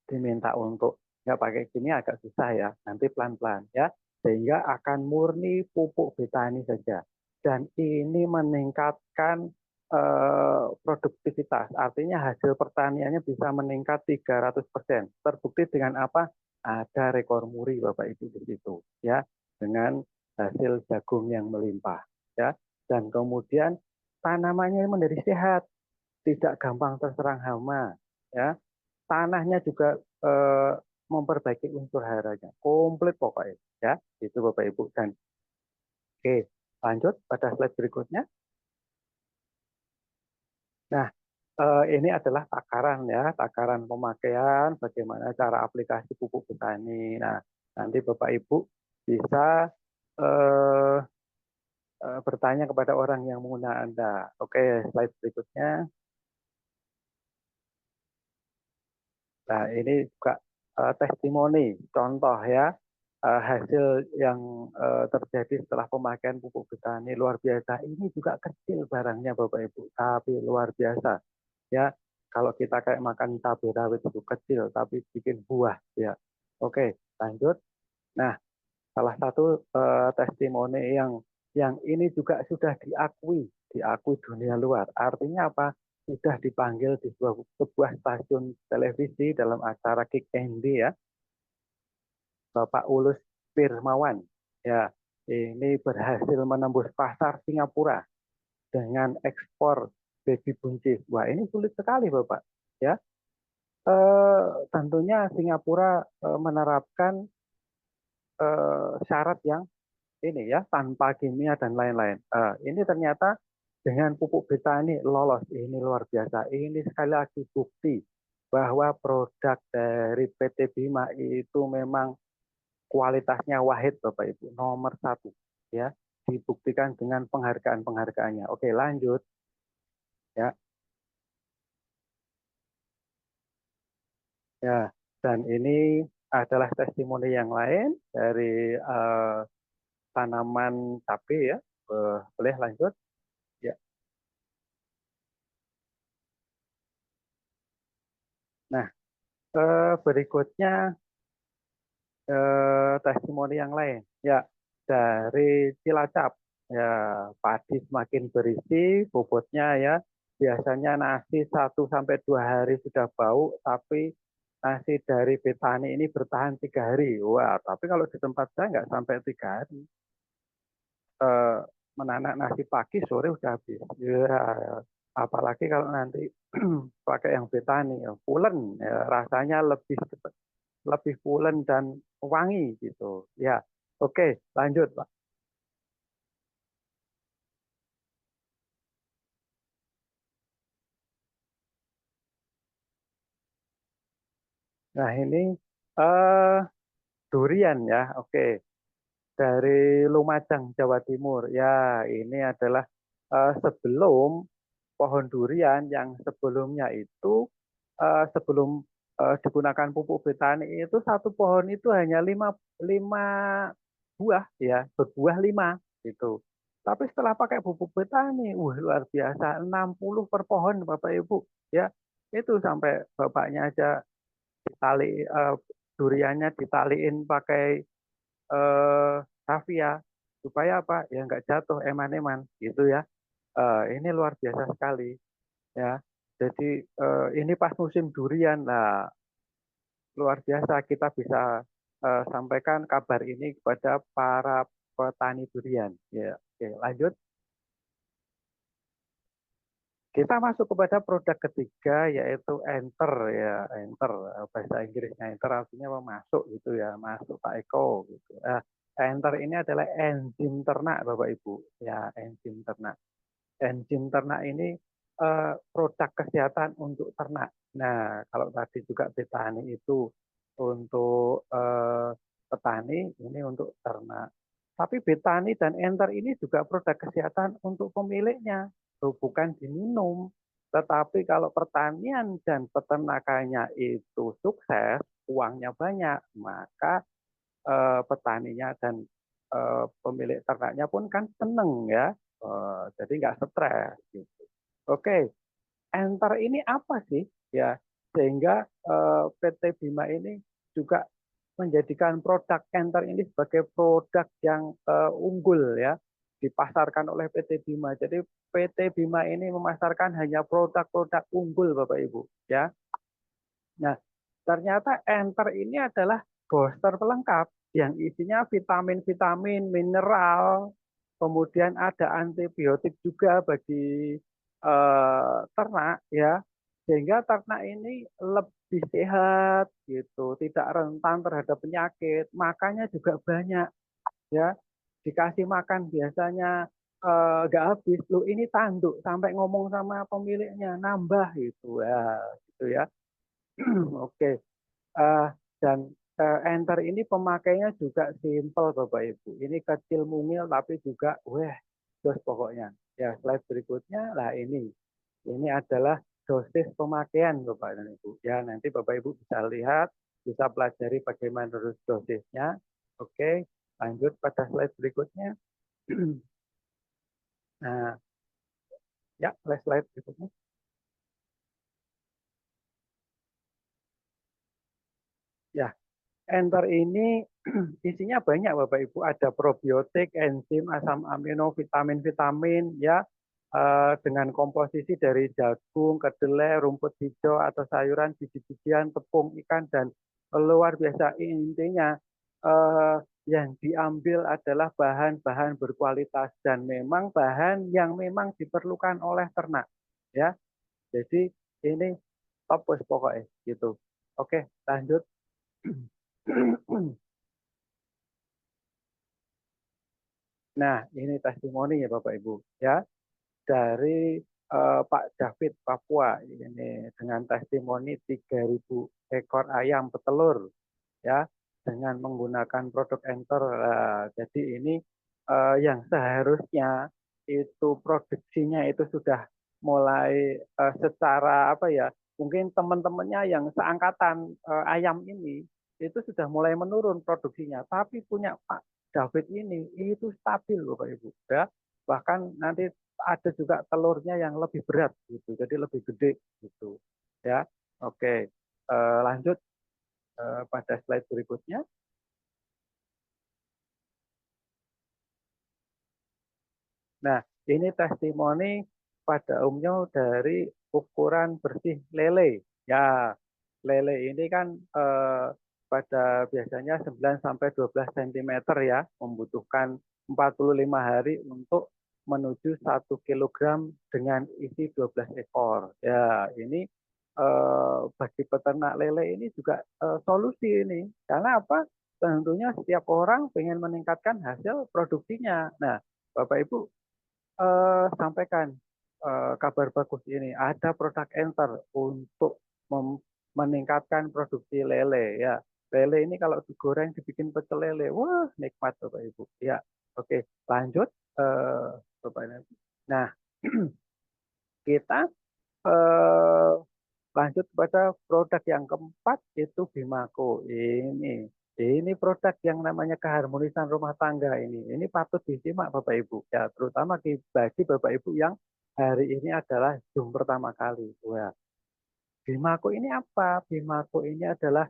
[SPEAKER 2] diminta untuk nggak pakai kimia agak susah ya, nanti pelan-pelan ya, sehingga akan murni pupuk Betani saja. Dan ini meningkatkan produktivitas, artinya hasil pertaniannya bisa meningkat 300%. Terbukti dengan apa? Ada rekor muri Bapak Ibu di situ ya, dengan hasil jagung yang melimpah ya, dan kemudian tanamannya menjadi sehat, tidak gampang terserang hama ya, tanahnya juga memperbaiki unsur haranya, komplit pokoknya ya, itu Bapak Ibu. Dan oke, lanjut pada slide berikutnya. Nah, ini adalah takaran ya, takaran pemakaian, bagaimana cara aplikasi pupuk Betani. Nah, nanti Bapak Ibu bisa bertanya kepada orang yang menggunakan Anda. Oke, slide berikutnya. Nah, ini juga testimoni, contoh ya, hasil yang terjadi setelah pemakaian pupuk Betani luar biasa. Ini juga kecil barangnya Bapak Ibu, tapi luar biasa. Ya, kalau kita kayak makan cabai rawit itu kecil, tapi bikin buah ya. Oke, lanjut. Nah, salah satu testimoni yang ini juga sudah diakui dunia luar. Artinya apa? Sudah dipanggil di sebuah stasiun televisi dalam acara Kick Andy ya, Bapak Ulus Firmawan ya, ini berhasil menembus pasar Singapura dengan ekspor baby buncis. Wah, ini sulit sekali Bapak ya. Tentunya Singapura menerapkan syarat yang ini ya, tanpa kimia dan lain-lain. Ini ternyata dengan pupuk Betani lolos. Ini luar biasa. Ini sekali lagi bukti bahwa produk dari PT Bima itu memang kualitasnya wahid Bapak Ibu, nomor 1 ya, dibuktikan dengan penghargaan-penghargaannya. Oke, lanjut ya. Ya, dan ini adalah testimoni yang lain dari tanaman cabai ya. Boleh lanjut ya. Nah, berikutnya testimoni yang lain ya, dari Cilacap ya, padi semakin berisi bobotnya ya, biasanya nasi 1 sampai 2 hari sudah bau, tapi nasi dari Betani ini bertahan 3 hari. Wah, tapi kalau di tempat saya nggak sampai 3 hari, menanak nasi pagi sore udah habis ya. Apalagi kalau nanti pakai yang Betani ya, pulen ya, rasanya lebih cepat, lebih pulen dan wangi gitu ya. Oke, lanjut Pak. Nah, ini eh durian ya. Oke, dari Lumajang Jawa Timur ya, ini adalah sebelum pohon durian yang sebelumnya itu sebelum digunakan pupuk Betani itu satu pohon itu hanya lima buah ya, berbuah 5 gitu. Tapi setelah pakai pupuk Betani, wah luar biasa, 60 per pohon Bapak Ibu ya. Itu sampai bapaknya aja ditali duriannya ditaliin pakai rafia supaya apa? Ya nggak jatuh eman-eman gitu ya. Ini luar biasa sekali ya. Jadi ini pas musim durian. Nah, luar biasa kita bisa sampaikan kabar ini kepada para petani durian. Ya, oke, lanjut. Kita masuk kepada produk ketiga yaitu enter ya, enter bahasa Inggrisnya enter artinya masuk gitu ya, masuk Pak Eko gitu. Enter ini adalah enzim ternak Bapak Ibu ya, enzim ternak. Enzim ternak ini produk kesehatan untuk ternak. Nah, kalau tadi juga petani itu untuk petani, ini untuk ternak. Tapi betani dan enter ini juga produk kesehatan untuk pemiliknya, bukan diminum. Tetapi kalau pertanian dan peternakannya itu sukses, uangnya banyak, maka petaninya dan pemilik ternaknya pun kan seneng ya, jadi nggak stres. Gitu. Oke, enter ini apa sih? Ya, sehingga PT Bima ini juga menjadikan produk enter ini sebagai produk yang unggul ya, dipasarkan oleh PT Bima. Jadi PT Bima ini memasarkan hanya produk-produk unggul Bapak Ibu ya. Nah, ternyata enter ini adalah booster pelengkap yang isinya vitamin-vitamin, mineral, kemudian ada antibiotik juga bagi ternak ya, sehingga ternak ini lebih sehat gitu, tidak rentan terhadap penyakit, makannya juga banyak ya, dikasih makan biasanya nggak habis, lu ini tanduk sampai ngomong sama pemiliknya nambah gitu ya, gitu ya. Oke. Dan enter ini pemakainya juga simple Bapak Ibu. Ini kecil mungil tapi juga wah, terus pokoknya. Ya, slide berikutnya lah ini. Ini adalah dosis pemakaian Bapak dan Ibu. Ya, nanti Bapak Ibu bisa lihat, bisa pelajari bagaimana dosisnya. Oke, lanjut pada slide berikutnya. Nah, ya, slide berikutnya. Ya, enter ini isinya banyak Bapak Ibu, ada probiotik, enzim, asam amino, vitamin-vitamin ya, dengan komposisi dari jagung, kedelai, rumput hijau atau sayuran, biji-bijian, tepung, ikan dan luar biasa. Intinya yang diambil adalah bahan-bahan berkualitas dan memang bahan yang memang diperlukan oleh ternak ya. Jadi ini top pokoknya gitu. Oke, lanjut. Nah, ini testimoni ya Bapak Ibu ya, dari Pak David Papua ini dengan testimoni 3.000 ekor ayam petelur ya, dengan menggunakan produk enter. Jadi ini yang seharusnya itu produksinya itu sudah mulai secara apa ya, mungkin teman-temannya yang seangkatan ayam ini itu sudah mulai menurun produksinya, tapi punya Pak David ini itu stabil Bapak Ibu ya, bahkan nanti ada juga telurnya yang lebih berat gitu, jadi lebih gede gitu ya. Oke, lanjut pada slide berikutnya. Nah, ini testimoni pada umumnya dari ukuran bersih lele. Ya, lele ini kan pada biasanya 9 sampai 12 cm ya, membutuhkan 45 hari untuk menuju 1 kg dengan isi 12 ekor. Ya, ini bagi peternak lele ini juga solusi ini. Karena apa? Tentunya setiap orang ingin meningkatkan hasil produksinya. Nah, Bapak Ibu sampaikan kabar bagus ini. Ada produk enter untuk meningkatkan produksi lele ya. Lele ini kalau digoreng dibikin pecel lele, wah nikmat Bapak Ibu. Ya, oke lanjut Bapak Ibu. Nah, kita eh, lanjut pada produk yang keempat itu Bimako. Ini produk yang namanya keharmonisan rumah tangga ini. Ini patut disimak Bapak Ibu. Ya, terutama bagi Bapak Ibu yang hari ini adalah Zoom pertama kali. Wah, Bimako ini apa? Bimako ini adalah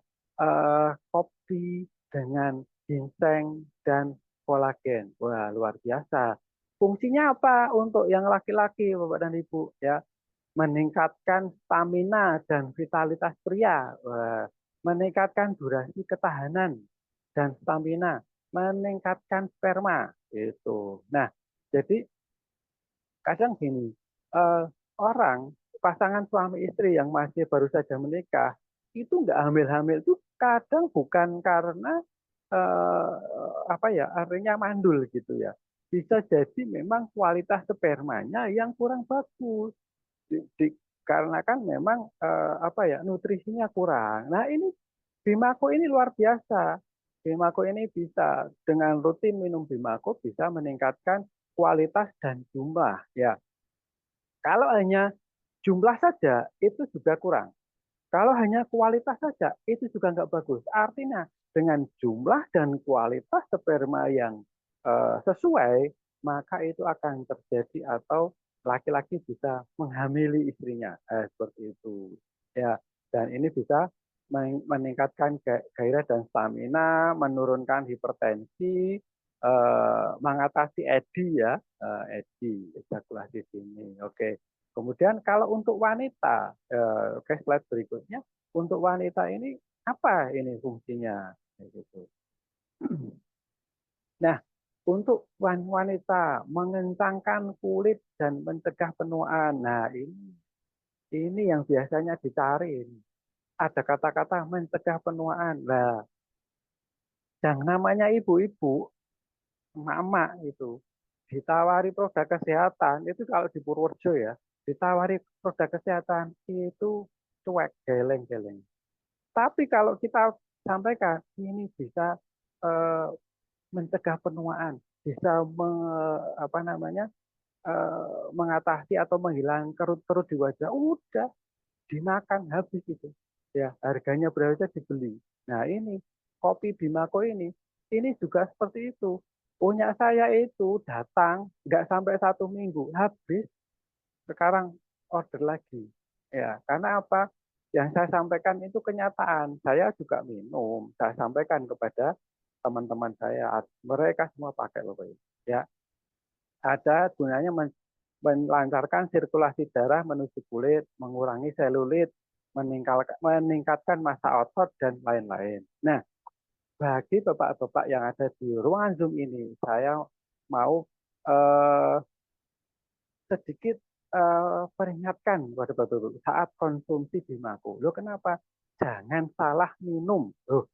[SPEAKER 2] kopi dengan ginseng dan kolagen. Wah, luar biasa. Fungsinya apa untuk yang laki-laki, Bapak dan Ibu? Ya, meningkatkan stamina dan vitalitas pria. Wah, meningkatkan durasi ketahanan dan stamina, meningkatkan sperma. Itu. Nah, jadi kadang gini, orang pasangan suami istri yang masih baru saja menikah itu nggak hamil-hamil itu kadang bukan karena eh, apa ya artinya mandul gitu ya. Bisa jadi memang kualitas spermanya yang kurang bagus. Karena kan memang apa ya nutrisinya kurang. Nah ini Bimako ini luar biasa. Bimako ini bisa dengan rutin minum Bimako bisa meningkatkan kualitas dan jumlah ya. Kalau hanya jumlah saja itu juga kurang. Kalau hanya kualitas saja itu juga nggak bagus. Artinya dengan jumlah dan kualitas sperma yang sesuai maka itu akan terjadi atau laki-laki bisa menghamili istrinya seperti itu ya. Dan ini bisa meningkatkan gairah dan stamina, menurunkan hipertensi, mengatasi EDI ya, EDI ejakulasi dini. Oke. Kemudian kalau untuk wanita, oke slide berikutnya, untuk wanita ini apa ini fungsinya? Gitu. Nah, untuk wanita mengencangkan kulit dan mencegah penuaan. Nah, ini yang biasanya dicari. Ada kata-kata mencegah penuaan. Nah, yang namanya ibu-ibu, emak-emak itu, ditawari produk kesehatan, itu kalau di Purworejo ya, ditawari produk kesehatan itu cuek, geleng-geleng. Tapi kalau kita sampaikan, ini bisa eh, mencegah penuaan, bisa apa namanya mengatasi atau menghilangkan kerut-kerut di wajah, udah dimakan habis itu. Ya, harganya berapa dibeli. Nah, ini kopi Bimako ini juga seperti itu. Punya saya itu datang nggak sampai 1 minggu habis, sekarang order lagi. Ya, karena apa? Yang saya sampaikan itu kenyataan. Saya juga minum. Saya sampaikan kepada teman-teman saya. Mereka semua pakai Bapak Ibu. Ya, ada gunanya melancarkan sirkulasi darah menuju kulit, mengurangi selulit, meningkatkan massa otot dan lain-lain. Nah, bagi bapak-bapak yang ada di ruangan Zoom ini, saya mau eh, sedikit peringatkan kepada bapak-bapak saat konsumsi Bimako. Loh kenapa? Jangan salah minum. Loh,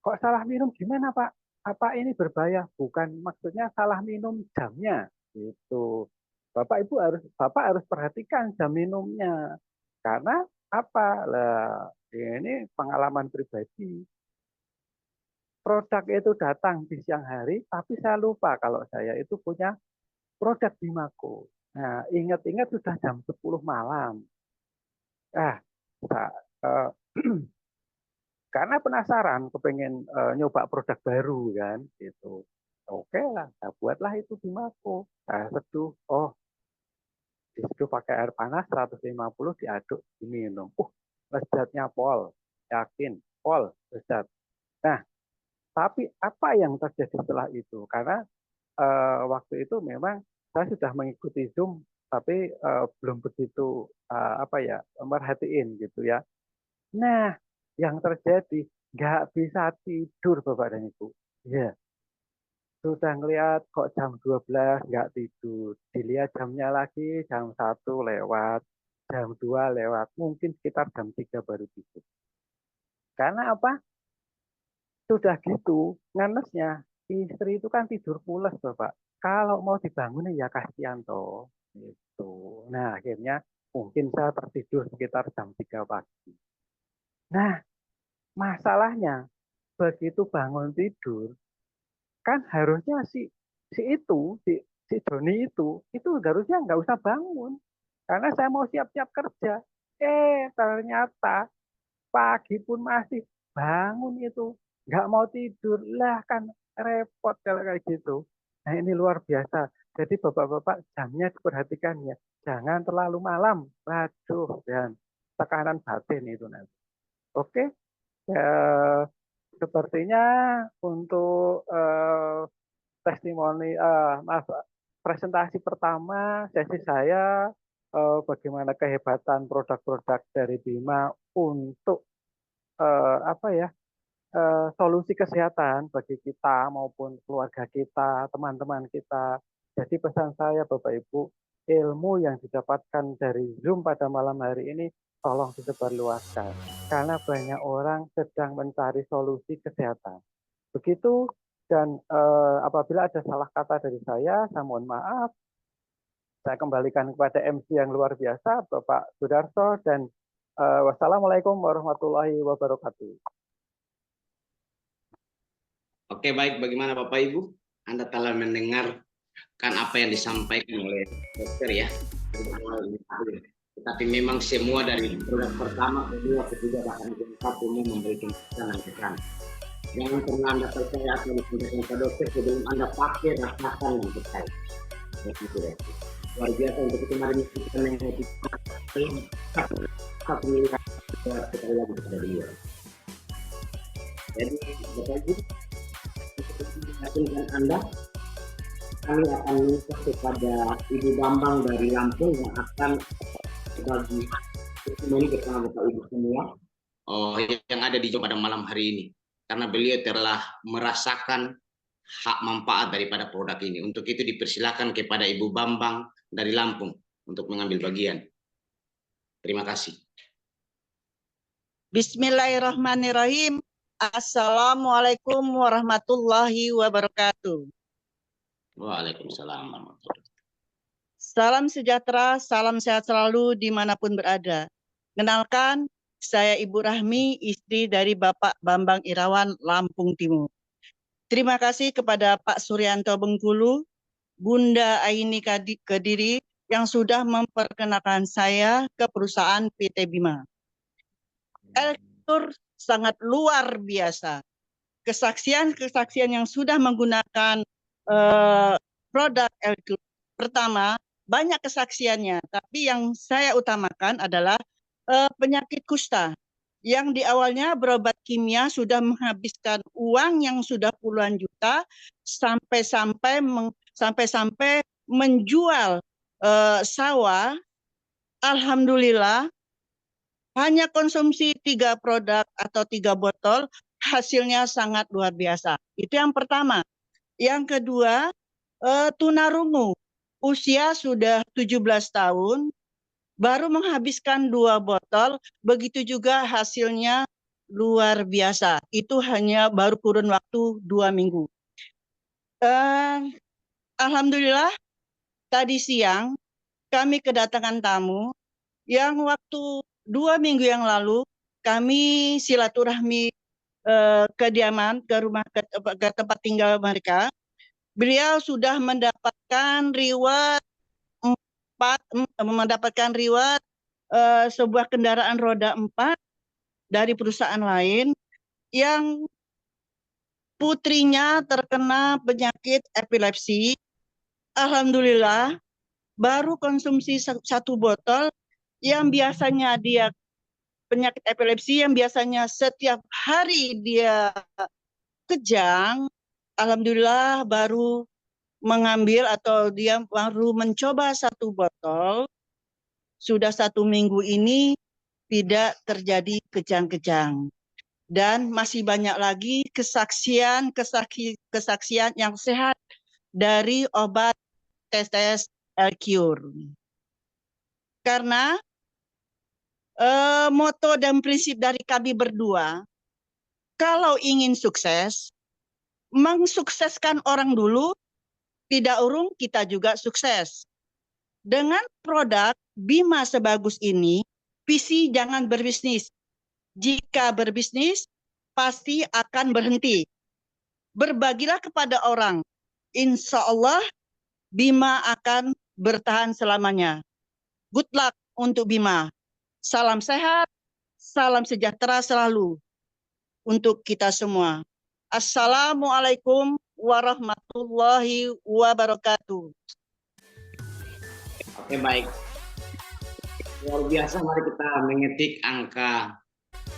[SPEAKER 2] kok salah minum gimana Pak? Apa ini berbahaya? Bukan maksudnya salah minum jamnya. Itu. Bapak harus perhatikan jam minumnya. Karena apa? Lah, ini pengalaman pribadi. Produk itu datang di siang hari, tapi saya lupa kalau saya itu punya produk Bimako. Nah, ingat-ingat sudah jam 10 malam. Ah, uh, karena penasaran, kepengen nyoba produk baru kan, gitu. Oke lah, nah, buatlah itu Bimako. Saya seduh, oh, diseduh pakai air panas 150 diaduk diminum. Lezatnya pol, yakin, pol, lezat. Nah, tapi apa yang terjadi setelah itu? Karena waktu itu memang saya sudah mengikuti Zoom, tapi belum begitu apa ya merhatiin gitu ya. Nah, yang terjadi nggak bisa tidur Bapak dan Ibu. Ya, sudah ngelihat kok jam 12 nggak tidur. Dilihat jamnya lagi jam 1 lewat, jam 2 lewat, mungkin sekitar jam 3 baru tidur. Karena apa? Sudah gitu, nganesnya istri itu kan tidur pules Bapak. Kalau mau dibangun ya kasihan toh. Gitu. Nah, akhirnya mungkin saya tertidur sekitar jam 3 pagi. Nah, masalahnya begitu bangun tidur, kan harusnya si itu, si Joni itu harusnya nggak usah bangun. Karena saya mau siap-siap kerja. Ternyata pagi pun masih bangun itu. Nggak mau tidur. Lah kan repot kalau kayak gitu. Nah ini luar biasa. Jadi bapak-bapak jamnya diperhatikan ya. Jangan terlalu malam. Waduh, dan tekanan batin itu nanti. Oke, sepertinya untuk testimoni, presentasi pertama sesi saya bagaimana kehebatan produk-produk dari Bima untuk solusi kesehatan bagi kita maupun keluarga kita, teman-teman kita. Jadi pesan saya Bapak Ibu, ilmu yang didapatkan dari Zoom pada malam hari ini tolong disebarluaskan. Karena banyak orang sedang mencari solusi kesehatan. Begitu, dan apabila ada salah kata dari saya mohon maaf. Saya kembalikan kepada MC yang luar biasa, Bapak Sudarso, dan wassalamualaikum warahmatullahi wabarakatuh.
[SPEAKER 4] Oke, baik. Bagaimana Bapak Ibu? Anda telah mendengarkan apa yang disampaikan oleh dokter ya. Tetapi memang semua dari produk pertama, kedua, ketiga, bahkan keempat umum memberikan kesan. Jangan pernah Anda percaya apa yang disampaikan ke dokter sebelum Anda pakai, rasakan dan percaya. Begitu ya. Luar biasa. Untuk itu mari kita mengikuti satu miliar sekali lagi kepada dia. Jadi Bapak Ibu, yakinkan Anda, kami akan minta kepada Ibu Bambang dari Lampung yang akan berbagi testimoni bersama Bapak Ibu semua yang ada di Zoom pada malam hari ini, karena beliau telah merasakan hak manfaat daripada produk ini. Untuk itu dipersilakan kepada Ibu Bambang dari Lampung untuk mengambil bagian. Terima kasih.
[SPEAKER 5] Bismillahirrahmanirrahim. Assalamualaikum warahmatullahi wabarakatuh.
[SPEAKER 4] Waalaikumsalam warahmatullahi wabarakatuh.
[SPEAKER 5] Salam sejahtera, salam sehat selalu dimanapun berada. Kenalkan, saya Ibu Rahmi, istri dari Bapak Bambang Irawan, Lampung Timur. Terima kasih kepada Pak Suryanto Bengkulu, Bunda Aini Kediri, yang sudah memperkenalkan saya ke perusahaan PT Bima. Elkur sangat luar biasa. Kesaksian yang sudah menggunakan produk Elkur. Pertama, banyak kesaksiannya, tapi yang saya utamakan adalah penyakit kusta. Yang di awalnya berobat kimia sudah menghabiskan uang yang sudah puluhan juta, sampai-sampai menjual sawah. Alhamdulillah, hanya konsumsi 3 produk atau 3 botol, hasilnya sangat luar biasa. Itu yang pertama. Yang kedua, tunarungu. Usia sudah 17 tahun, baru menghabiskan 2 botol, begitu juga hasilnya luar biasa. Itu hanya baru kurun waktu 2 minggu. Alhamdulillah, tadi siang kami kedatangan tamu yang waktu 2 minggu yang lalu kami silaturahmi kediaman ke rumah ke tempat tinggal mereka. Beliau sudah mendapatkan riwayat sebuah kendaraan roda 4 dari perusahaan lain yang putrinya terkena penyakit epilepsi. Alhamdulillah, baru konsumsi 1 botol yang biasanya dia penyakit epilepsi yang biasanya setiap hari dia kejang, alhamdulillah baru mengambil atau dia baru mencoba 1 botol, sudah 1 minggu ini tidak terjadi kejang-kejang. Dan masih banyak lagi kesaksian yang sehat dari obat tes Elkur. Karena moto dan prinsip dari kami berdua, kalau ingin sukses, mensukseskan orang dulu, tidak urung kita juga sukses. Dengan produk Bima sebagus ini, visi jangan berbisnis. Jika berbisnis, pasti akan berhenti. Berbagilah kepada orang. Insya Allah, Bima akan bertahan selamanya. Good luck untuk Bima. Salam sehat, salam sejahtera selalu untuk kita semua. Assalamualaikum warahmatullahi wabarakatuh.
[SPEAKER 4] Oke, baik. Luar biasa, mari kita mengetik angka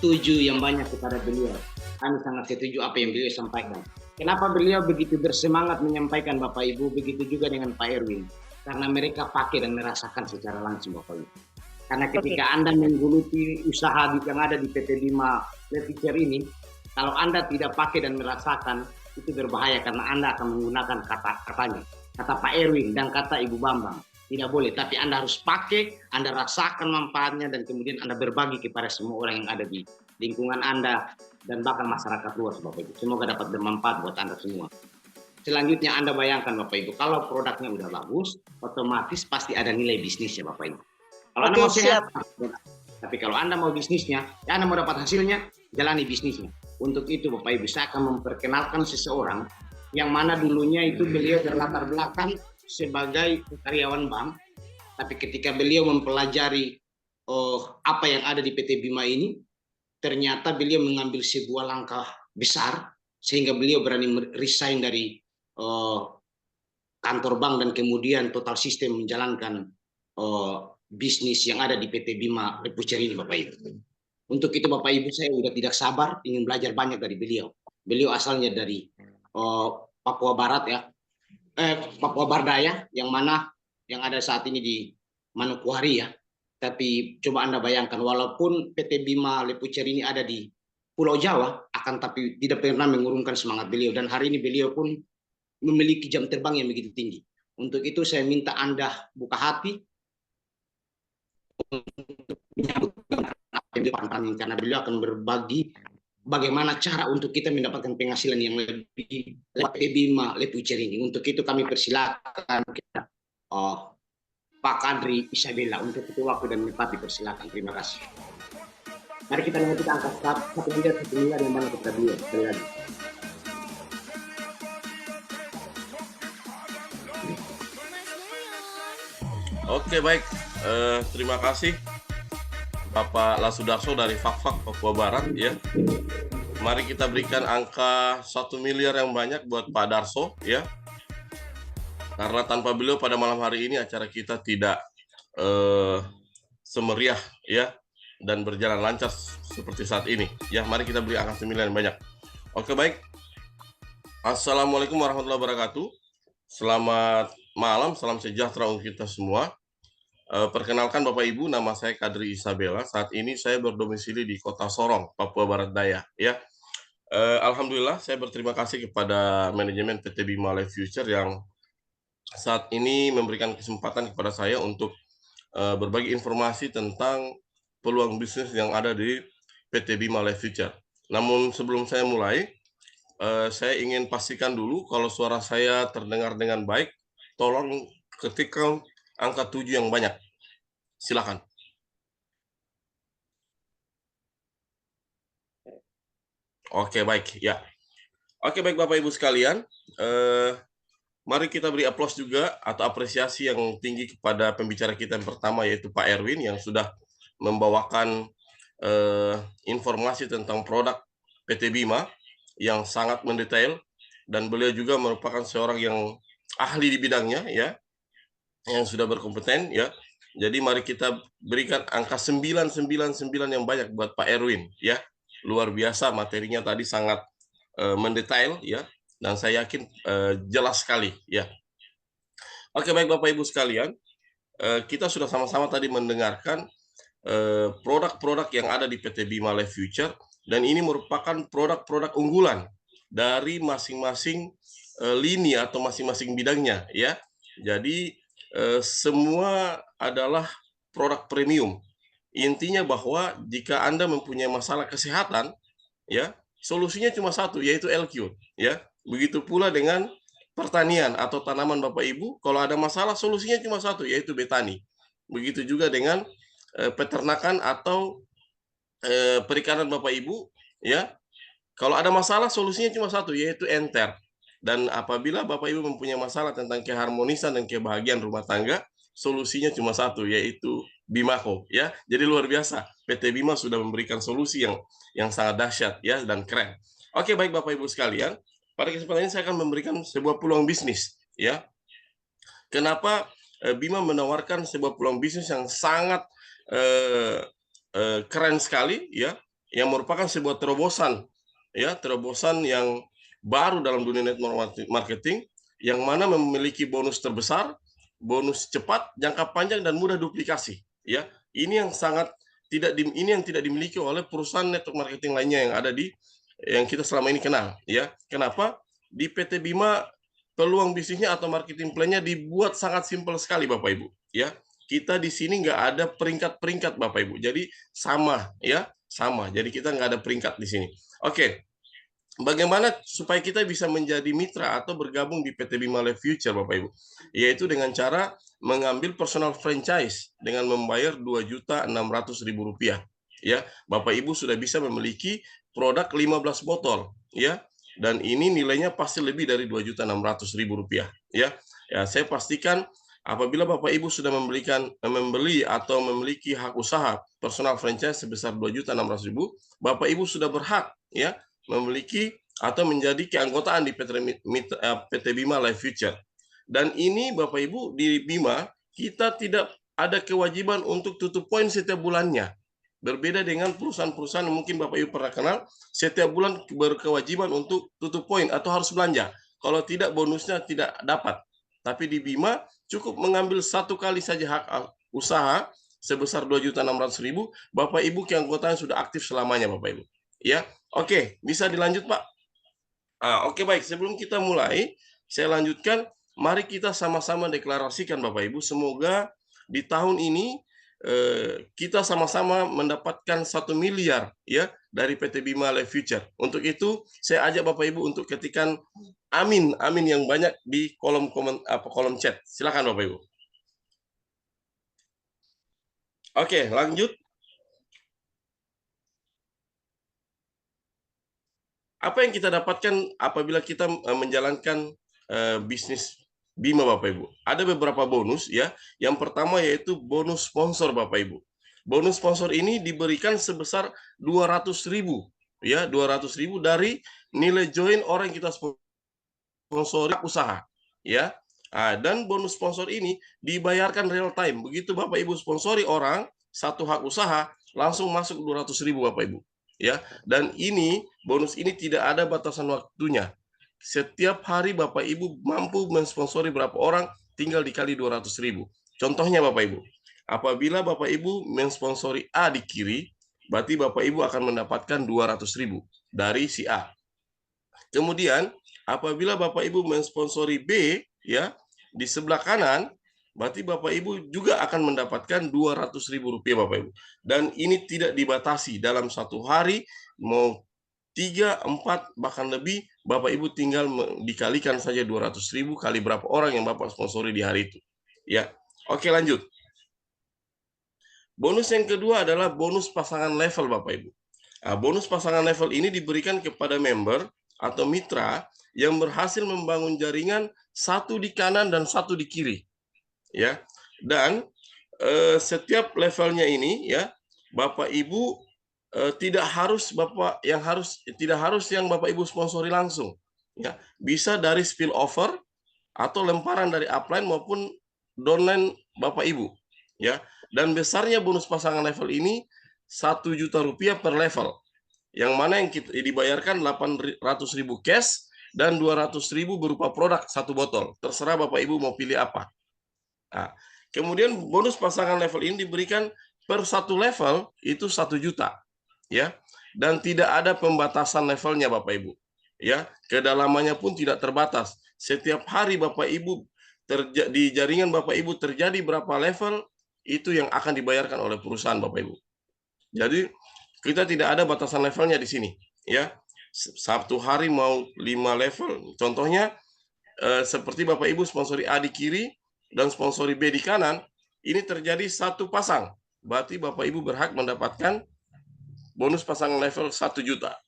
[SPEAKER 4] 7 yang banyak kepada beliau. Kami sangat setuju apa yang beliau sampaikan. Kenapa beliau begitu bersemangat menyampaikan Bapak Ibu, begitu juga dengan Pak Erwin. Karena mereka pakai dan merasakan secara langsung Bapak Ibu. Karena ketika Anda menggeluti usaha yang ada di PT Bima Levicer ini, kalau Anda tidak pakai dan merasakan, itu berbahaya karena Anda akan menggunakan kata-katanya. Kata Pak Erwin dan kata Ibu Bambang. Tidak boleh, tapi Anda harus pakai, Anda rasakan manfaatnya, dan kemudian Anda berbagi kepada semua orang yang ada di lingkungan Anda, dan bahkan masyarakat luas Bapak Ibu. Semoga dapat bermanfaat buat Anda semua. Selanjutnya Anda bayangkan Bapak Ibu, kalau produknya udah bagus, otomatis pasti ada nilai bisnisnya Bapak Ibu. Kalau Anda
[SPEAKER 5] Oke,
[SPEAKER 4] mau sehat,
[SPEAKER 5] siap.
[SPEAKER 4] tapi kalau Anda mau bisnisnya, ya Anda mau dapat hasilnya, jalani bisnisnya. Untuk itu Bapak Ibu, saya akan memperkenalkan seseorang yang mana dulunya itu beliau berlatar belakang sebagai karyawan bank, tapi ketika beliau mempelajari apa yang ada di PT Bima ini, ternyata beliau mengambil sebuah langkah besar sehingga beliau berani resign dari kantor bank dan kemudian total sistem menjalankan bisnis yang ada di PT Bima Levicer ini Bapak Ibu. Untuk itu Bapak Ibu, saya sudah tidak sabar ingin belajar banyak dari beliau. Beliau asalnya dari Papua Barat ya, Papua Bardaya, yang mana yang ada saat ini di Manokwari ya. Tapi coba Anda bayangkan, walaupun PT Bima Levicer ini ada di Pulau Jawa, akan tapi tidak pernah mengurungkan semangat beliau. Dan hari ini beliau pun memiliki jam terbang yang begitu tinggi. Untuk itu saya minta Anda buka hati untuk menyambut karena beliau akan berbagi bagaimana cara untuk kita mendapatkan penghasilan yang lebih lewat PT Bima Levicer ini. Untuk itu kami persilakan kita, Pak Kadri Isabella, untuk itu waktu dan tempat dipersilakan. Terima kasih. Mari kita lihat angka 1 miliar yang mana kita beliau. Sekali lagi.
[SPEAKER 6] Oke, baik. Terima kasih Bapak Lasudarso dari Fak-Fak Papua Barat ya. Mari kita berikan angka 1 miliar yang banyak buat Pak Darso ya. Karena tanpa beliau pada malam hari ini acara kita tidak semeriah ya dan berjalan lancar seperti saat ini ya. Mari kita beri angka 1 miliar yang banyak. Oke, baik. Assalamualaikum warahmatullahi wabarakatuh. Selamat malam, salam sejahtera untuk kita semua. Perkenalkan Bapak Ibu, nama saya Kadri Isabella. Saat ini saya berdomisili di Kota Sorong, Papua Barat Daya. Ya, alhamdulillah saya berterima kasih kepada manajemen PT Bima Levicer yang saat ini memberikan kesempatan kepada saya untuk berbagi informasi tentang peluang bisnis yang ada di PT Bima Levicer. Namun sebelum saya mulai, saya ingin pastikan dulu kalau suara saya terdengar dengan baik. Tolong ketikkan angka 7 yang banyak. Silakan. Oke, baik. Ya. Oke, baik Bapak Ibu sekalian. Mari kita beri aplaus juga atau apresiasi yang tinggi kepada pembicara kita yang pertama, yaitu Pak Erwin, yang sudah membawakan informasi tentang produk PT Bima yang sangat mendetail, dan beliau juga merupakan seorang yang ahli di bidangnya ya, yang sudah berkompeten ya. Jadi mari kita berikan angka 999 yang banyak buat Pak Erwin ya. Luar biasa materinya tadi, sangat mendetail ya, dan saya yakin jelas sekali ya. Oke, baik Bapak Ibu sekalian, kita sudah sama-sama tadi mendengarkan produk-produk yang ada di PT Bima Levicer, dan ini merupakan produk-produk unggulan dari masing-masing lini atau masing-masing bidangnya ya. Jadi semua adalah produk premium. Intinya bahwa jika Anda mempunyai masalah kesehatan ya, solusinya cuma satu, yaitu LQ ya. Begitu pula dengan pertanian atau tanaman Bapak Ibu, kalau ada masalah solusinya cuma satu, yaitu Betani. Begitu juga dengan peternakan atau perikanan Bapak Ibu ya. Kalau ada masalah solusinya cuma satu, yaitu Enter. Dan apabila Bapak Ibu mempunyai masalah tentang keharmonisan dan kebahagiaan rumah tangga, solusinya cuma satu, yaitu Bimako ya. Jadi luar biasa, PT Bima sudah memberikan solusi yang sangat dahsyat ya dan keren. Oke, baik Bapak Ibu sekalian, pada kesempatan ini saya akan memberikan sebuah peluang bisnis ya. Kenapa Bima menawarkan sebuah peluang bisnis yang sangat keren sekali ya, yang merupakan sebuah terobosan ya, terobosan yang baru dalam dunia network marketing, yang mana memiliki bonus terbesar, bonus cepat, jangka panjang dan mudah duplikasi ya. Ini yang tidak dimiliki oleh perusahaan network marketing lainnya yang ada yang kita selama ini kenal ya. Kenapa? Di PT Bima peluang bisnisnya atau marketing plan-nya dibuat sangat simpel sekali Bapak Ibu ya. Kita di sini nggak ada peringkat-peringkat Bapak Ibu. Jadi sama ya, sama. Jadi kita nggak ada peringkat di sini. Oke. Bagaimana supaya kita bisa menjadi mitra atau bergabung di PT Bima Life Future Bapak Ibu? Yaitu dengan cara mengambil personal franchise dengan membayar Rp2.600.000 ya. Bapak Ibu sudah bisa memiliki produk 15 botol ya. Dan ini nilainya pasti lebih dari Rp2.600.000 ya. Ya, saya pastikan apabila Bapak Ibu sudah membeli atau memiliki hak usaha personal franchise sebesar Rp2.600.000, Bapak Ibu sudah berhak ya memiliki atau menjadi keanggotaan di PT Bima Life Future. Dan ini Bapak Ibu di Bima kita tidak ada kewajiban untuk tutup poin setiap bulannya. Berbeda dengan perusahaan-perusahaan yang mungkin Bapak Ibu pernah kenal, setiap bulan berkewajiban untuk tutup poin atau harus belanja. Kalau tidak bonusnya tidak dapat. Tapi di Bima cukup mengambil satu kali saja hak usaha sebesar Rp2.600.000, Bapak Ibu keanggotaan sudah aktif selamanya Bapak Ibu. Ya, oke, bisa dilanjut Pak. Oke baik, sebelum kita mulai, saya lanjutkan. Mari kita sama-sama deklarasikan Bapak Ibu. Semoga di tahun ini kita sama-sama mendapatkan 1 miliar ya dari PT Bima Life Future. Untuk itu, saya ajak Bapak Ibu untuk ketikkan amin, amin yang banyak di kolom chat. Silakan Bapak Ibu. Oke, lanjut. Apa yang kita dapatkan apabila kita menjalankan bisnis Bima Bapak Ibu? Ada beberapa bonus ya. Yang pertama yaitu bonus sponsor Bapak Ibu. Bonus sponsor ini diberikan sebesar 200.000 ya, 200.000 dari nilai join orang yang kita sponsori usaha ya. Dan bonus sponsor ini dibayarkan real time. Begitu Bapak Ibu sponsori orang satu hak usaha langsung masuk 200.000 Bapak Ibu. Ya, dan ini bonus ini tidak ada batasan waktunya. Setiap hari Bapak Ibu mampu mensponsori berapa orang, tinggal dikali 200.000. Contohnya Bapak Ibu, apabila Bapak Ibu mensponsori A di kiri, berarti Bapak Ibu akan mendapatkan 200.000 dari si A. Kemudian apabila Bapak Ibu mensponsori B ya di sebelah kanan, berarti Bapak Ibu juga akan mendapatkan Rp200.000 Bapak Ibu. Dan ini tidak dibatasi dalam satu hari, mau 3, 4, bahkan lebih, Bapak Ibu tinggal dikalikan saja 200.000 kali berapa orang yang Bapak sponsori di hari itu. Ya, oke lanjut. Bonus yang kedua adalah bonus pasangan level Bapak Ibu. Bonus pasangan level ini diberikan kepada member atau mitra yang berhasil membangun jaringan satu di kanan dan satu di kiri. Ya, dan setiap levelnya ini ya Bapak Ibu tidak harus yang Bapak Ibu sponsori langsung ya, bisa dari spill over atau lemparan dari upline maupun downline Bapak Ibu ya. Dan besarnya bonus pasangan level ini Rp1.000.000 per level, yang mana yang kita dibayarkan 800.000 cash dan 200.000 berupa produk satu botol, terserah Bapak Ibu mau pilih apa. Nah, kemudian bonus pasangan level ini diberikan per satu level itu 1 juta ya, dan tidak ada pembatasan levelnya Bapak Ibu ya, kedalamannya pun tidak terbatas. Setiap hari Bapak Ibu di jaringan Bapak Ibu terjadi berapa level, itu yang akan dibayarkan oleh perusahaan Bapak Ibu. Jadi kita tidak ada batasan levelnya di sini ya. Satu hari mau 5 level, contohnya seperti Bapak Ibu sponsori A di kiri dan sponsori B di kanan, ini terjadi satu pasang, berarti Bapak Ibu berhak mendapatkan bonus pasangan level 1 juta.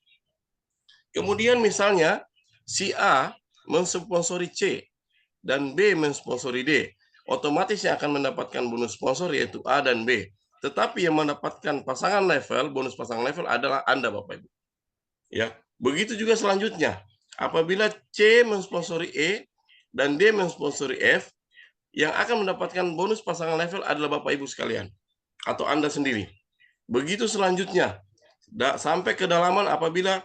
[SPEAKER 6] Kemudian misalnya si A mensponsori C dan B mensponsori D, otomatis yang akan mendapatkan bonus sponsor yaitu A dan B. Tetapi yang mendapatkan pasangan level, bonus pasangan level adalah Anda Bapak Ibu. Ya, begitu juga selanjutnya. Apabila C mensponsori E dan D mensponsori F, yang akan mendapatkan bonus pasangan level adalah Bapak Ibu sekalian. atau Anda sendiri. Begitu selanjutnya, sampai kedalaman apabila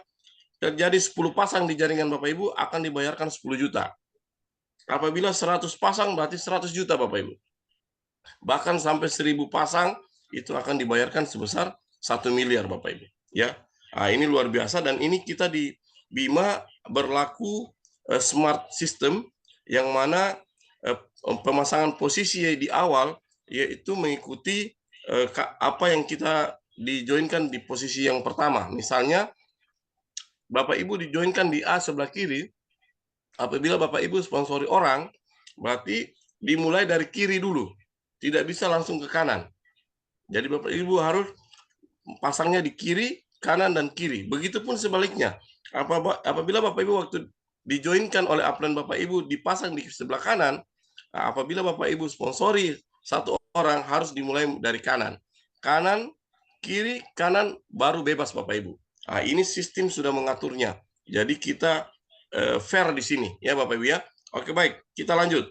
[SPEAKER 6] terjadi 10 pasang di jaringan Bapak Ibu akan dibayarkan 10 juta. Apabila 100 pasang berarti 100 juta Bapak Ibu. Bahkan sampai 1000 pasang itu akan dibayarkan sebesar 1 miliar Bapak Ibu. Ya, nah, ini luar biasa dan ini kita di Bima berlaku smart system yang mana pemasangan posisi di awal yaitu mengikuti apa yang kita dijoinkan di posisi yang pertama. Misalnya Bapak Ibu dijoinkan di A sebelah kiri, apabila Bapak Ibu sponsori orang, berarti dimulai dari kiri dulu, tidak bisa langsung ke kanan. Jadi Bapak Ibu harus pasangnya di kiri, kanan, dan kiri. Begitupun sebaliknya, apabila Bapak Ibu waktu dijoinkan oleh upline Bapak Ibu dipasang di sebelah kanan, apabila Bapak Ibu sponsori satu orang harus dimulai dari kanan. Kanan, kiri, kanan, baru bebas Bapak Ibu. Nah, ini sistem sudah mengaturnya. Jadi kita fair di sini ya Bapak Ibu ya. Oke baik, kita lanjut.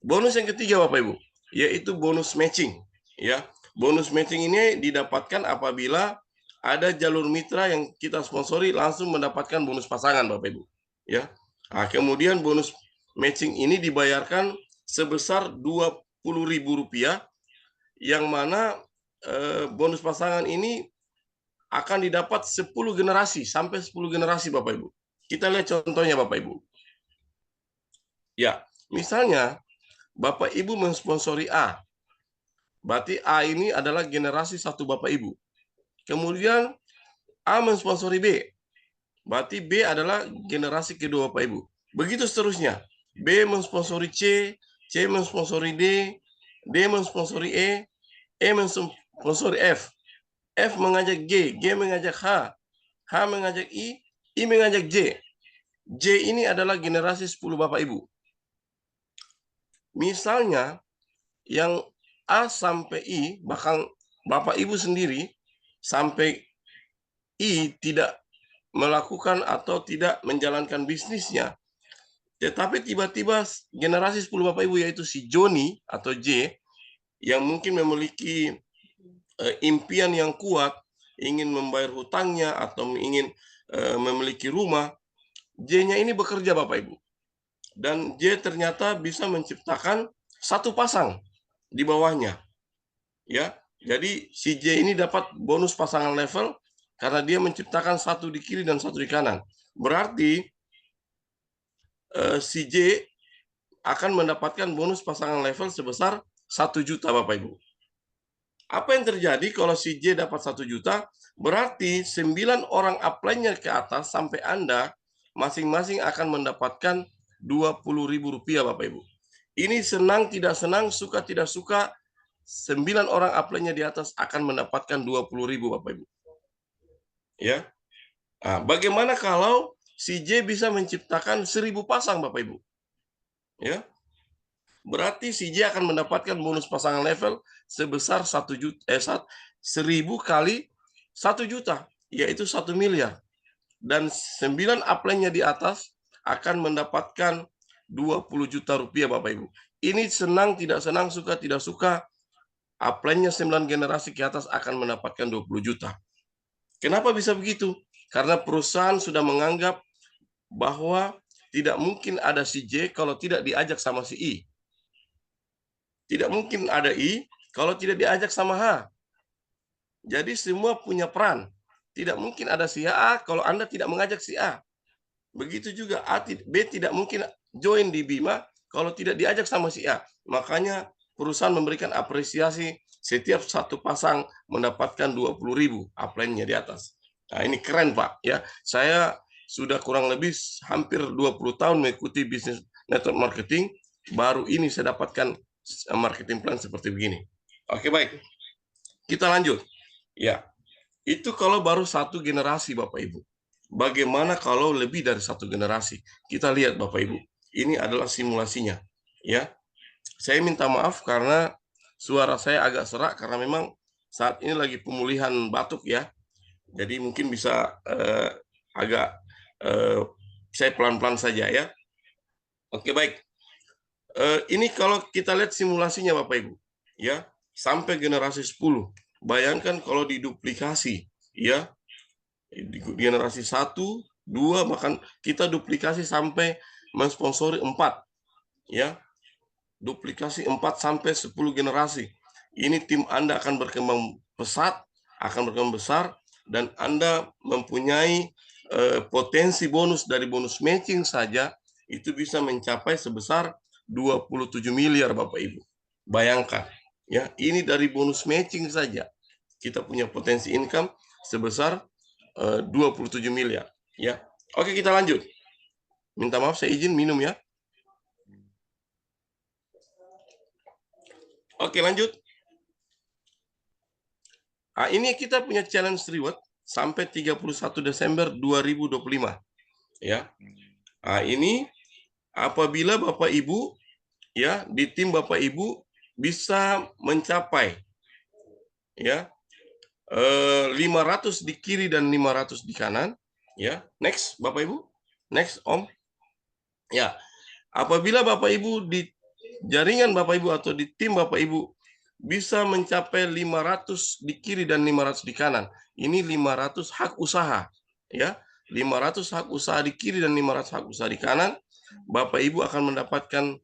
[SPEAKER 6] Bonus yang ketiga Bapak Ibu, yaitu bonus matching ya. Bonus matching ini didapatkan apabila ada jalur mitra yang kita sponsori langsung mendapatkan bonus pasangan Bapak Ibu ya. Nah, kemudian bonus matching ini dibayarkan sebesar Rp20.000 yang mana bonus pasangan ini akan didapat 10 generasi, sampai 10 generasi Bapak Ibu. Kita lihat contohnya Bapak Ibu. Ya, misalnya Bapak Ibu mensponsori A. Berarti A ini adalah generasi 1 Bapak Ibu. Kemudian A mensponsori B. Berarti B adalah generasi kedua Bapak Ibu. Begitu seterusnya. B mensponsori C, C mensponsori D, D mensponsori E, E mensponsori F. F mengajak G, G mengajak H, H mengajak I mengajak J. J ini adalah generasi 10 Bapak Ibu. Misalnya yang A sampai I, bahkan Bapak Ibu sendiri sampai I tidak melakukan atau tidak menjalankan bisnisnya. Tetapi tiba-tiba generasi 10 Bapak Ibu yaitu si Joni atau J yang mungkin memiliki impian yang kuat, ingin membayar hutangnya atau ingin memiliki rumah, J-nya ini bekerja Bapak Ibu. Dan J ternyata bisa menciptakan satu pasang di bawahnya. Ya, jadi si J ini dapat bonus pasangan level karena dia menciptakan satu di kiri dan satu di kanan. Berarti si J akan mendapatkan bonus pasangan level sebesar 1 juta Bapak Ibu. Apa yang terjadi kalau si J dapat 1 juta? Berarti 9 orang upline-nya ke atas sampai Anda masing-masing akan mendapatkan Rp20.000 Bapak Ibu. Ini senang tidak senang, suka tidak suka, 9 orang upline-nya di atas akan mendapatkan Rp20.000 Bapak Ibu. Ya. Nah, bagaimana kalau si J bisa menciptakan 1000 pasang Bapak Ibu? Ya. Berarti si J akan mendapatkan bonus pasangan level sebesar 1000 kali 1 juta, yaitu 1 miliar. Dan 9 upline-nya di atas akan mendapatkan 20 juta rupiah Bapak Ibu. Ini senang tidak senang, suka tidak suka, upline-nya 9 generasi ke atas akan mendapatkan 20 juta. Kenapa bisa begitu? Karena perusahaan sudah menganggap bahwa tidak mungkin ada si J kalau tidak diajak sama si I. Tidak mungkin ada I kalau tidak diajak sama H. Jadi semua punya peran. Tidak mungkin ada si A kalau Anda tidak mengajak si A. Begitu juga B tidak mungkin join di Bima kalau tidak diajak sama si A. Makanya perusahaan memberikan apresiasi setiap satu pasang mendapatkan 20.000 upline-nya di atas. Nah, ini keren Pak ya. Saya sudah kurang lebih hampir 20 tahun mengikuti bisnis network marketing, baru ini saya dapatkan marketing plan seperti begini. Oke baik, kita lanjut. Ya, itu kalau baru 1 generasi Bapak Ibu. Bagaimana kalau lebih dari 1 generasi? Kita lihat Bapak Ibu. Ini adalah simulasinya. Ya, saya minta maaf karena suara saya agak serak karena memang saat ini lagi pemulihan batuk ya. Jadi mungkin bisa agak saya pelan-pelan saja ya. Oke baik. Ini kalau kita lihat simulasinya Bapak Ibu, ya sampai generasi 10. Bayangkan kalau diduplikasi, ya, di generasi 1, 2, bahkan kita duplikasi sampai mensponsori 4, ya, duplikasi 4 sampai 10 generasi. Ini tim Anda akan berkembang pesat, akan berkembang besar, dan Anda mempunyai potensi bonus dari bonus matching saja itu bisa mencapai sebesar 27 miliar Bapak Ibu. Bayangkan, ya, ini dari bonus matching saja kita punya potensi income sebesar 27 miliar, ya. Oke, kita lanjut. Minta maaf, saya izin minum, ya. Oke, lanjut. Nah, ini kita punya challenge reward sampai 31 Desember 2025, ya. Nah, ini apabila Bapak Ibu, ya, di tim Bapak Ibu bisa mencapai, ya, 500 di kiri dan 500 di kanan, ya. Next, Bapak Ibu. Next, Om. Ya. Apabila Bapak Ibu di jaringan Bapak Ibu atau di tim Bapak Ibu bisa mencapai 500 di kiri dan 500 di kanan. Ini 500 hak usaha, ya. 500 hak usaha di kiri dan 500 hak usaha di kanan. Bapak Ibu akan mendapatkan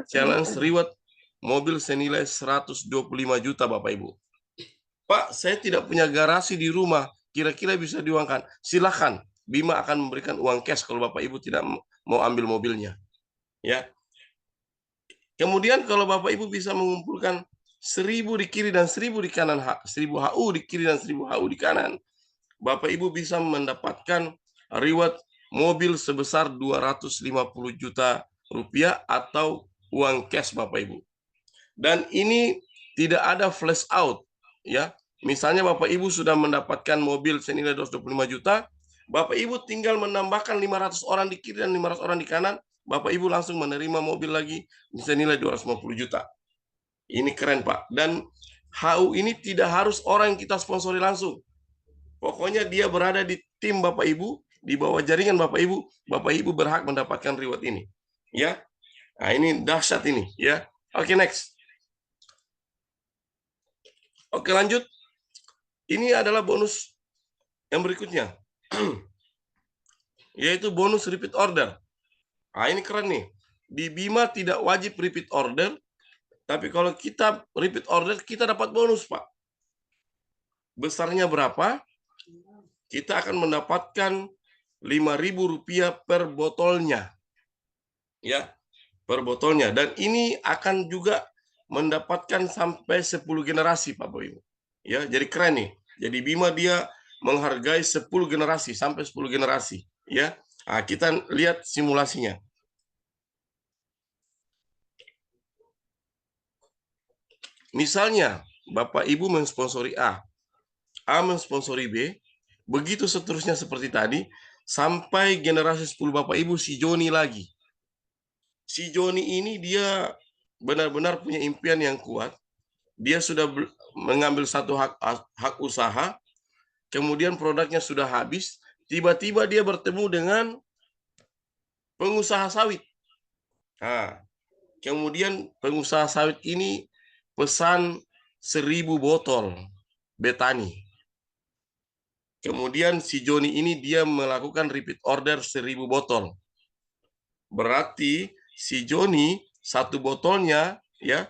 [SPEAKER 6] challenge reward mobil senilai 125 juta Bapak Ibu. Pak, saya tidak punya garasi di rumah, kira-kira bisa diuangkan. Silakan, Bima akan memberikan uang cash kalau Bapak Ibu tidak mau ambil mobilnya, ya. Kemudian kalau Bapak Ibu bisa mengumpulkan 1000 di kiri dan 1000 di kanan, 1000 HU di kiri dan 1000 HU di kanan, Bapak Ibu bisa mendapatkan reward mobil sebesar 250 juta rupiah atau uang cash Bapak Ibu. Dan ini tidak ada flash out, ya. Misalnya Bapak Ibu sudah mendapatkan mobil senilai 225 juta, Bapak Ibu tinggal menambahkan 500 orang di kiri dan 500 orang di kanan, Bapak Ibu langsung menerima mobil lagi senilai 250 juta. Ini keren, Pak. Dan HU ini tidak harus orang yang kita sponsori langsung. Pokoknya dia berada di tim Bapak Ibu, di bawah jaringan Bapak Ibu berhak mendapatkan reward ini. Ya. Nah, ini dahsyat ini, ya. Oke, next. Oke, lanjut. Ini adalah bonus yang berikutnya. Yaitu bonus repeat order. Nah, ini keren nih. Di Bima tidak wajib repeat order, tapi kalau kita repeat order, kita dapat bonus, Pak. Besarnya berapa? Kita akan mendapatkan Rp5.000 per botolnya. Ya, per botolnya. Dan ini akan juga mendapatkan sampai 10 generasi, Pak Ibu. Ya, jadi keren nih. Jadi Bima dia menghargai 10 generasi, sampai 10 generasi. Ya, nah, kita lihat simulasinya. Misalnya, Bapak Ibu mensponsori A mensponsori B, begitu seterusnya seperti tadi, sampai generasi 10 Bapak Ibu si Joni lagi. Si Joni ini dia benar-benar punya impian yang kuat. Dia sudah mengambil satu hak usaha, kemudian produknya sudah habis, tiba-tiba dia bertemu dengan pengusaha sawit. Nah, kemudian pengusaha sawit ini pesan 1000 botol Betani. Kemudian si Joni ini dia melakukan repeat order 1000 botol. Berarti si Joni satu botolnya, ya,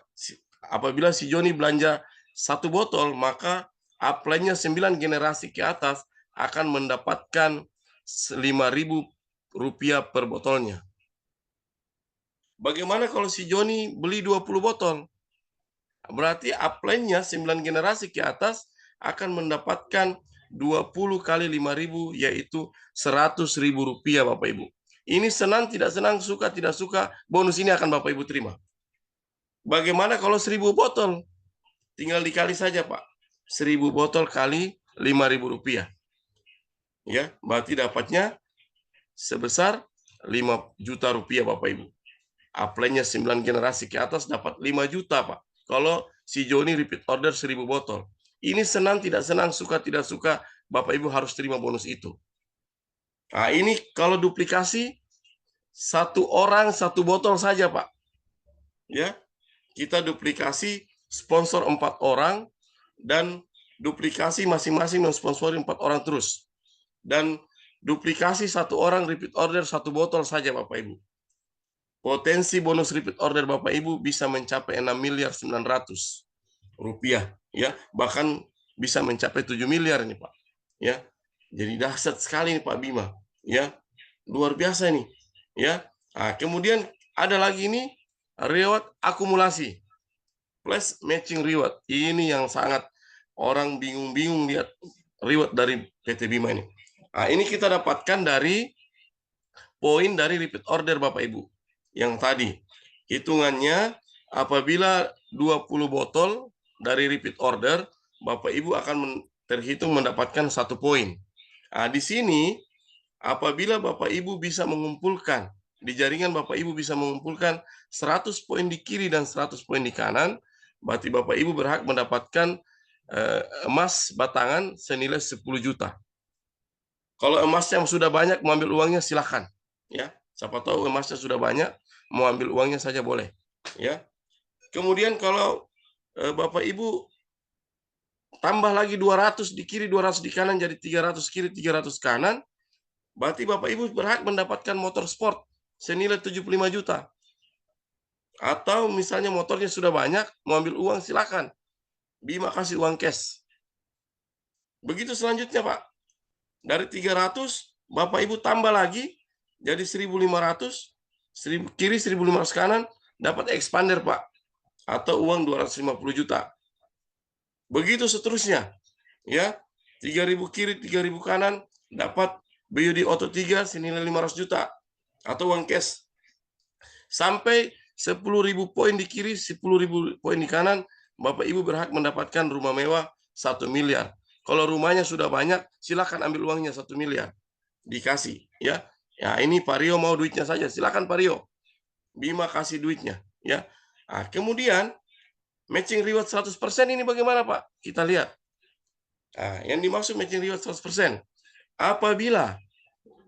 [SPEAKER 6] apabila si Joni belanja satu botol, maka upline-nya 9 generasi ke atas akan mendapatkan Rp5.000 per botolnya. Bagaimana kalau si Joni beli 20 botol? Berarti upline-nya 9 generasi ke atas akan mendapatkan 20 kali 5.000, yaitu Rp100.000, Bapak Ibu. Ini senang tidak senang, suka tidak suka, bonus ini akan Bapak Ibu terima. Bagaimana kalau 1000 botol? Tinggal dikali saja, Pak. 1000 botol kali Rp5.000. Ya, berarti dapatnya sebesar 5 juta rupiah, Bapak Ibu. Upline-nya 9 generasi ke atas dapat 5 juta, Pak. Kalau si Joni repeat order 1000 botol. Ini senang tidak senang, suka tidak suka, Bapak Ibu harus terima bonus itu. Nah, ini kalau duplikasi, satu orang satu botol saja, Pak. Ya, kita duplikasi sponsor 4 orang, dan duplikasi masing-masing mensponsori 4 orang terus. Dan duplikasi 1 orang repeat order 1 botol saja Bapak Ibu. Potensi bonus repeat order Bapak Ibu bisa mencapai 6.900.000.000 rupiah, ya, bahkan bisa mencapai 7 miliar ini Pak, ya. Jadi dahsyat sekali nih Pak Bima, ya, luar biasa nih, ya. Nah, kemudian ada lagi ini reward akumulasi plus matching reward. Ini yang sangat orang bingung-bingung lihat reward dari PT Bima ini. Nah, ini kita dapatkan dari poin dari repeat order Bapak Ibu. Yang tadi, hitungannya apabila 20 botol dari repeat order, Bapak Ibu akan terhitung mendapatkan 1 poin. Nah, di sini, apabila Bapak Ibu bisa mengumpulkan, di jaringan Bapak Ibu bisa mengumpulkan 100 poin di kiri dan 100 poin di kanan, berarti Bapak Ibu berhak mendapatkan emas batangan senilai 10 juta. Kalau emasnya sudah banyak, mau ambil uangnya silakan. Ya, siapa tahu emasnya sudah banyak, mau ambil uangnya saja boleh. Ya. Kemudian kalau Bapak Ibu tambah lagi 200 di kiri, 200 di kanan, jadi 300 kiri, 300 kanan, berarti Bapak Ibu berhak mendapatkan motor sport senilai 75 juta. Atau misalnya motornya sudah banyak, mau ambil uang silakan. Bima kasih uang cash. Begitu selanjutnya Pak. Dari 300, Bapak Ibu tambah lagi, jadi 1.500, kiri 1.500 kanan, dapat expander Pak. Atau uang 250 juta. Begitu seterusnya. Ya, 3.000 kiri, 3.000 kanan, dapat BUD Auto 3 senilai 500 juta. Atau uang cash. Sampai 10.000 poin di kiri, 10.000 poin di kanan, Bapak Ibu berhak mendapatkan rumah mewah 1 miliar. Kalau rumahnya sudah banyak, silakan ambil uangnya 1 miliar. Dikasih, ya. Ya, ini Pak Rio mau duitnya saja, silakan Pak Rio. Bima kasih duitnya, ya. Nah, kemudian matching reward 100% ini bagaimana Pak? Kita lihat. Nah, yang dimaksud matching reward 100%. Apabila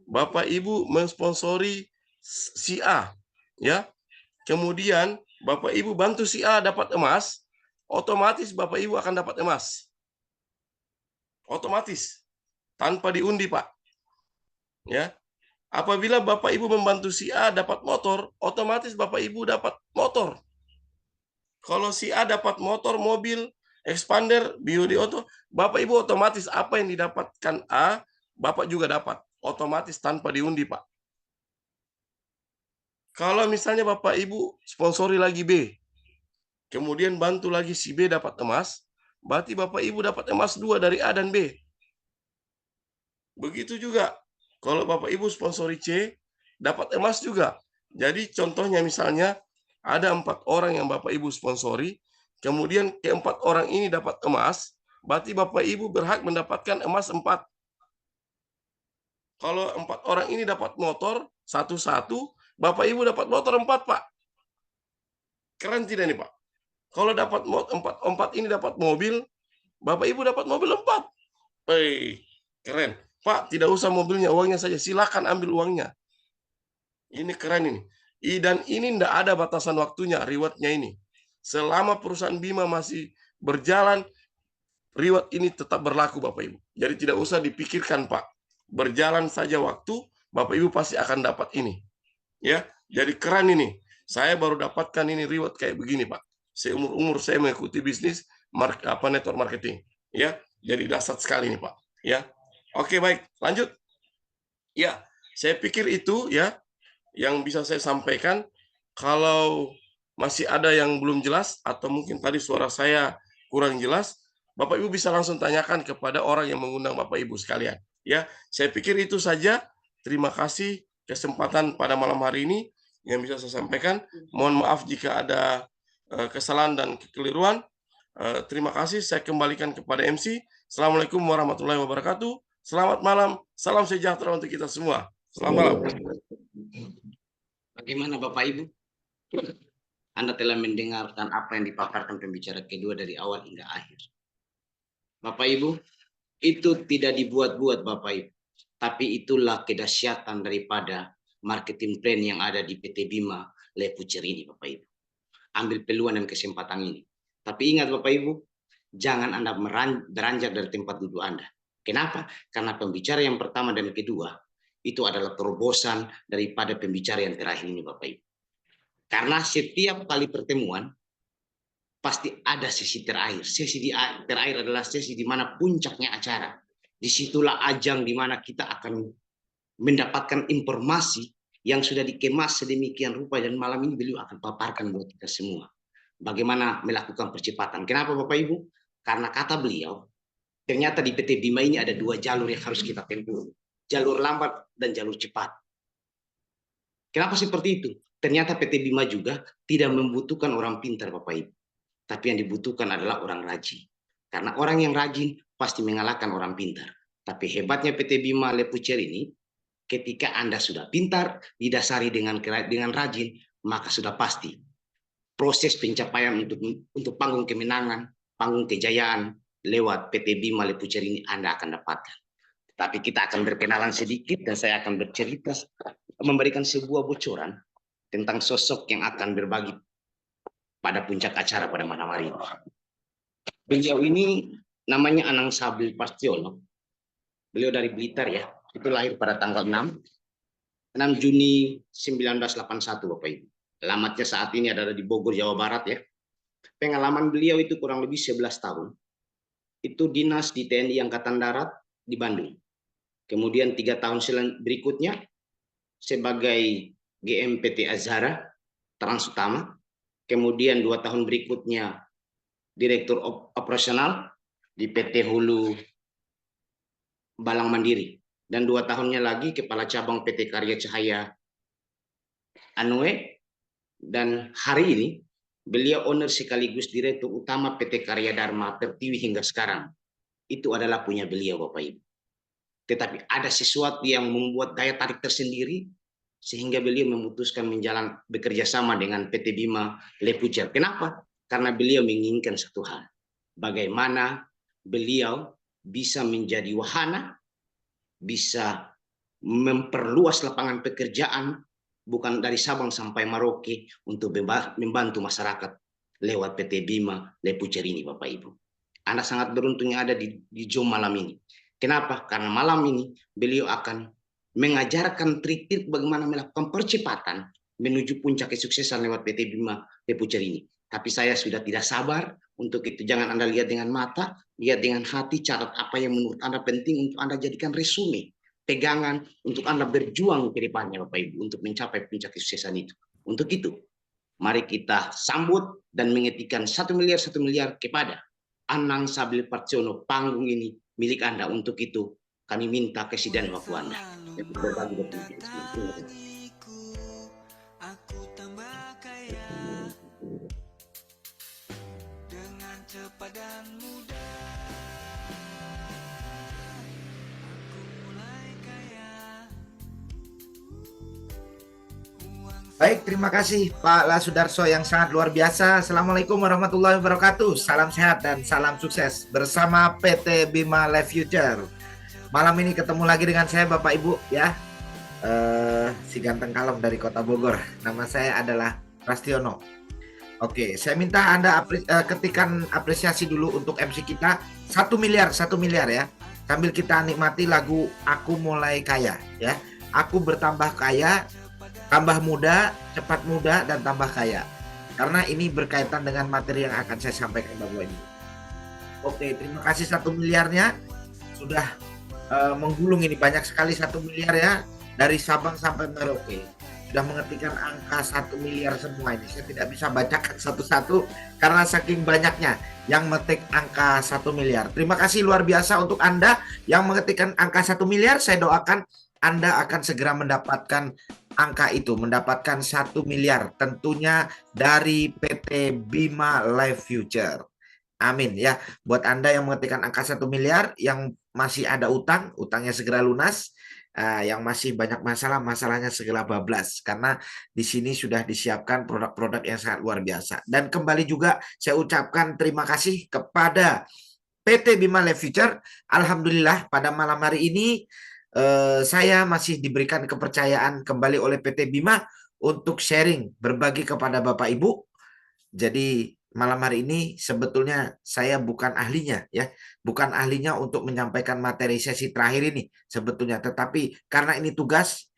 [SPEAKER 6] Bapak Ibu mensponsori si A, ya. Kemudian Bapak Ibu bantu si A dapat emas, otomatis Bapak Ibu akan dapat emas. Otomatis. Tanpa diundi, Pak. Ya. Apabila Bapak Ibu membantu si A dapat motor, otomatis Bapak Ibu dapat motor. Kalau si A dapat motor, mobil, expander, BUD Auto, Bapak Ibu otomatis apa yang didapatkan A, Bapak juga dapat. Otomatis tanpa diundi, Pak. Kalau misalnya Bapak Ibu sponsori lagi B, kemudian bantu lagi si B dapat emas, berarti Bapak Ibu dapat emas 2 dari A dan B. Begitu juga kalau Bapak Ibu sponsori C, dapat emas juga. Jadi contohnya misalnya ada 4 orang yang Bapak Ibu sponsori, kemudian ke-4 orang ini dapat emas, berarti Bapak Ibu berhak mendapatkan emas 4. Kalau 4 orang ini dapat motor satu-satu, Bapak Ibu dapat motor 4, Pak. Keren tidak nih, Pak? Kalau dapat 4 ini dapat mobil, Bapak Ibu dapat mobil 4. Keren. Pak, tidak usah mobilnya, uangnya saja. Silakan ambil uangnya. Ini keren ini. Dan ini tidak ada batasan waktunya, rewardnya ini. Selama perusahaan Bima masih berjalan, reward ini tetap berlaku, Bapak Ibu. Jadi tidak usah dipikirkan, Pak. Berjalan saja waktu, Bapak Ibu pasti akan dapat ini. Ya, jadi keren ini. Saya baru dapatkan ini reward kayak begini, Pak. Seumur-umur saya mengikuti bisnis network marketing. Ya, jadi dahsyat sekali nih, Pak. Ya. Oke, baik, lanjut. Ya, saya pikir itu ya yang bisa saya sampaikan. Kalau masih ada yang belum jelas atau mungkin tadi suara saya kurang jelas, Bapak Ibu bisa langsung tanyakan kepada orang yang mengundang Bapak Ibu sekalian. Ya, saya pikir itu saja. Terima kasih kesempatan pada malam hari ini yang bisa saya sampaikan. Mohon maaf jika ada kesalahan dan kekeliruan. Terima kasih. Saya kembalikan kepada MC. Assalamualaikum warahmatullahi wabarakatuh. Selamat malam, salam sejahtera untuk kita semua. Selamat malam.
[SPEAKER 4] Bagaimana Bapak Ibu? Anda telah mendengarkan apa yang dipaparkan pembicara kedua dari awal hingga akhir. Bapak Ibu, itu tidak dibuat-buat Bapak Ibu. Tapi itulah kedahsyatan daripada marketing plan yang ada di PT Bima Le Future ini Bapak Ibu. Ambil peluang dan kesempatan ini. Tapi ingat Bapak Ibu, jangan Anda beranjak dari tempat duduk Anda. Kenapa? Karena pembicara yang pertama dan kedua itu adalah terobosan daripada pembicara yang terakhir ini Bapak Ibu. Karena setiap kali pertemuan pasti ada sesi terakhir. Sesi terakhir adalah sesi di mana puncaknya acara. Disitulah ajang di mana kita akan mendapatkan informasi yang sudah dikemas sedemikian rupa, dan malam ini beliau akan paparkan buat kita semua. Bagaimana melakukan percepatan. Kenapa Bapak Ibu? Karena kata beliau, ternyata di PT Bima ini ada dua jalur yang harus kita tempuh. Jalur lambat dan jalur cepat. Kenapa seperti itu? Ternyata PT Bima juga tidak membutuhkan orang pintar Bapak Ibu. Tapi yang dibutuhkan adalah orang rajin. Karena orang yang rajin pasti mengalahkan orang pintar. Tapi hebatnya PT Bima Le Pucer ini, ketika Anda sudah pintar, didasari dengan rajin, maka sudah pasti proses pencapaian untuk panggung kemenangan, panggung kejayaan lewat PT Bima Le Pucer ini Anda akan dapatkan. Tapi kita akan berkenalan sedikit dan saya akan bercerita, memberikan sebuah bocoran tentang sosok yang akan berbagi pada puncak acara pada malam hari ini. Beliau ini namanya Anang Sabil Pastiono. Beliau dari Blitar ya. Itu lahir pada tanggal 6 Juni 1981 Bapak Ibu. Alamatnya saat ini ada di Bogor, Jawa Barat ya. Pengalaman beliau itu kurang lebih 11 tahun. Itu dinas di TNI Angkatan Darat di Bandung. Kemudian 3 tahun berikutnya sebagai GM PT Azhara Trans Utama. Kemudian 2 tahun berikutnya Direktur Operasional di PT Hulu Balang Mandiri. Dan 2 tahunnya lagi Kepala Cabang PT Karya Cahaya Anue. Dan hari ini beliau owner sekaligus Direktur Utama PT Karya Dharma Pertiwi hingga sekarang. Itu adalah punya beliau Bapak Ibu. Tetapi ada sesuatu yang membuat daya tarik tersendiri sehingga beliau memutuskan bekerja sama dengan PT Bima Le Pucer. Kenapa? Karena beliau menginginkan satu hal. Bagaimana beliau bisa menjadi wahana, bisa memperluas lapangan pekerjaan, bukan dari Sabang sampai Merauke, untuk membantu masyarakat lewat PT Bima Le Pucer ini Bapak Ibu. Anda sangat beruntung yang ada di Zoom malam ini. Kenapa? Karena malam ini beliau akan mengajarkan trik-trik bagaimana melakukan percepatan menuju puncak kesuksesan lewat PT Bima Le Pucer ini. Tapi saya sudah tidak sabar untuk itu. Jangan Anda lihat dengan mata, lihat dengan hati, catat apa yang menurut Anda penting untuk Anda jadikan resume, pegangan untuk Anda berjuang ke depannya Bapak Ibu untuk mencapai puncak kesuksesan itu. Untuk itu, mari kita sambut dan mengetikkan 1 miliar kepada Anang Sabil Pastiono. Panggung ini milik Anda. Untuk itu kami minta kasih dan waktu Anda.
[SPEAKER 7] Aku tambah kaya dengan cepat dan mudah. Aku mulai kaya.
[SPEAKER 3] Baik, terima kasih Pak Lasudarso yang sangat luar biasa. Assalamualaikum warahmatullahi wabarakatuh. Salam sehat dan salam sukses bersama PT Bima Le Future. Malam ini ketemu lagi dengan saya Bapak Ibu ya. Si ganteng kalem dari Kota Bogor. Nama saya adalah Pastiono. Oke, saya minta Anda ketikan apresiasi dulu untuk MC kita 1 miliar ya. Sambil kita nikmati lagu Aku Mulai Kaya ya. Aku bertambah kaya, tambah muda, cepat muda, dan tambah kaya. Karena ini berkaitan dengan materi yang akan saya sampaikan Bapak Ibu. Oke, terima kasih 1 miliarnya. Sudah menggulung ini banyak sekali 1 miliar ya. Dari Sabang sampai Merauke. Sudah mengetikkan angka 1 miliar semua ini. Saya tidak bisa bacakan satu-satu karena saking banyaknya yang mengetik angka 1 miliar. Terima kasih luar biasa untuk Anda yang mengetikkan angka 1 miliar. Saya doakan Anda akan segera mendapatkan angka itu, mendapatkan 1 miliar tentunya dari PT Bima Le Future. Amin ya. Buat Anda yang mengetikkan angka 1 miliar, yang masih ada utangnya segera lunas. Yang masih banyak masalahnya segera bablas, karena di sini sudah disiapkan produk-produk yang sangat luar biasa. Dan kembali juga saya ucapkan terima kasih kepada PT Bima Le Future. Alhamdulillah pada malam hari ini saya masih diberikan kepercayaan kembali oleh PT Bima untuk sharing, berbagi kepada Bapak Ibu. Jadi malam hari ini sebetulnya saya bukan ahlinya ya, bukan ahlinya untuk menyampaikan materi sesi terakhir ini sebetulnya, tetapi karena ini tugas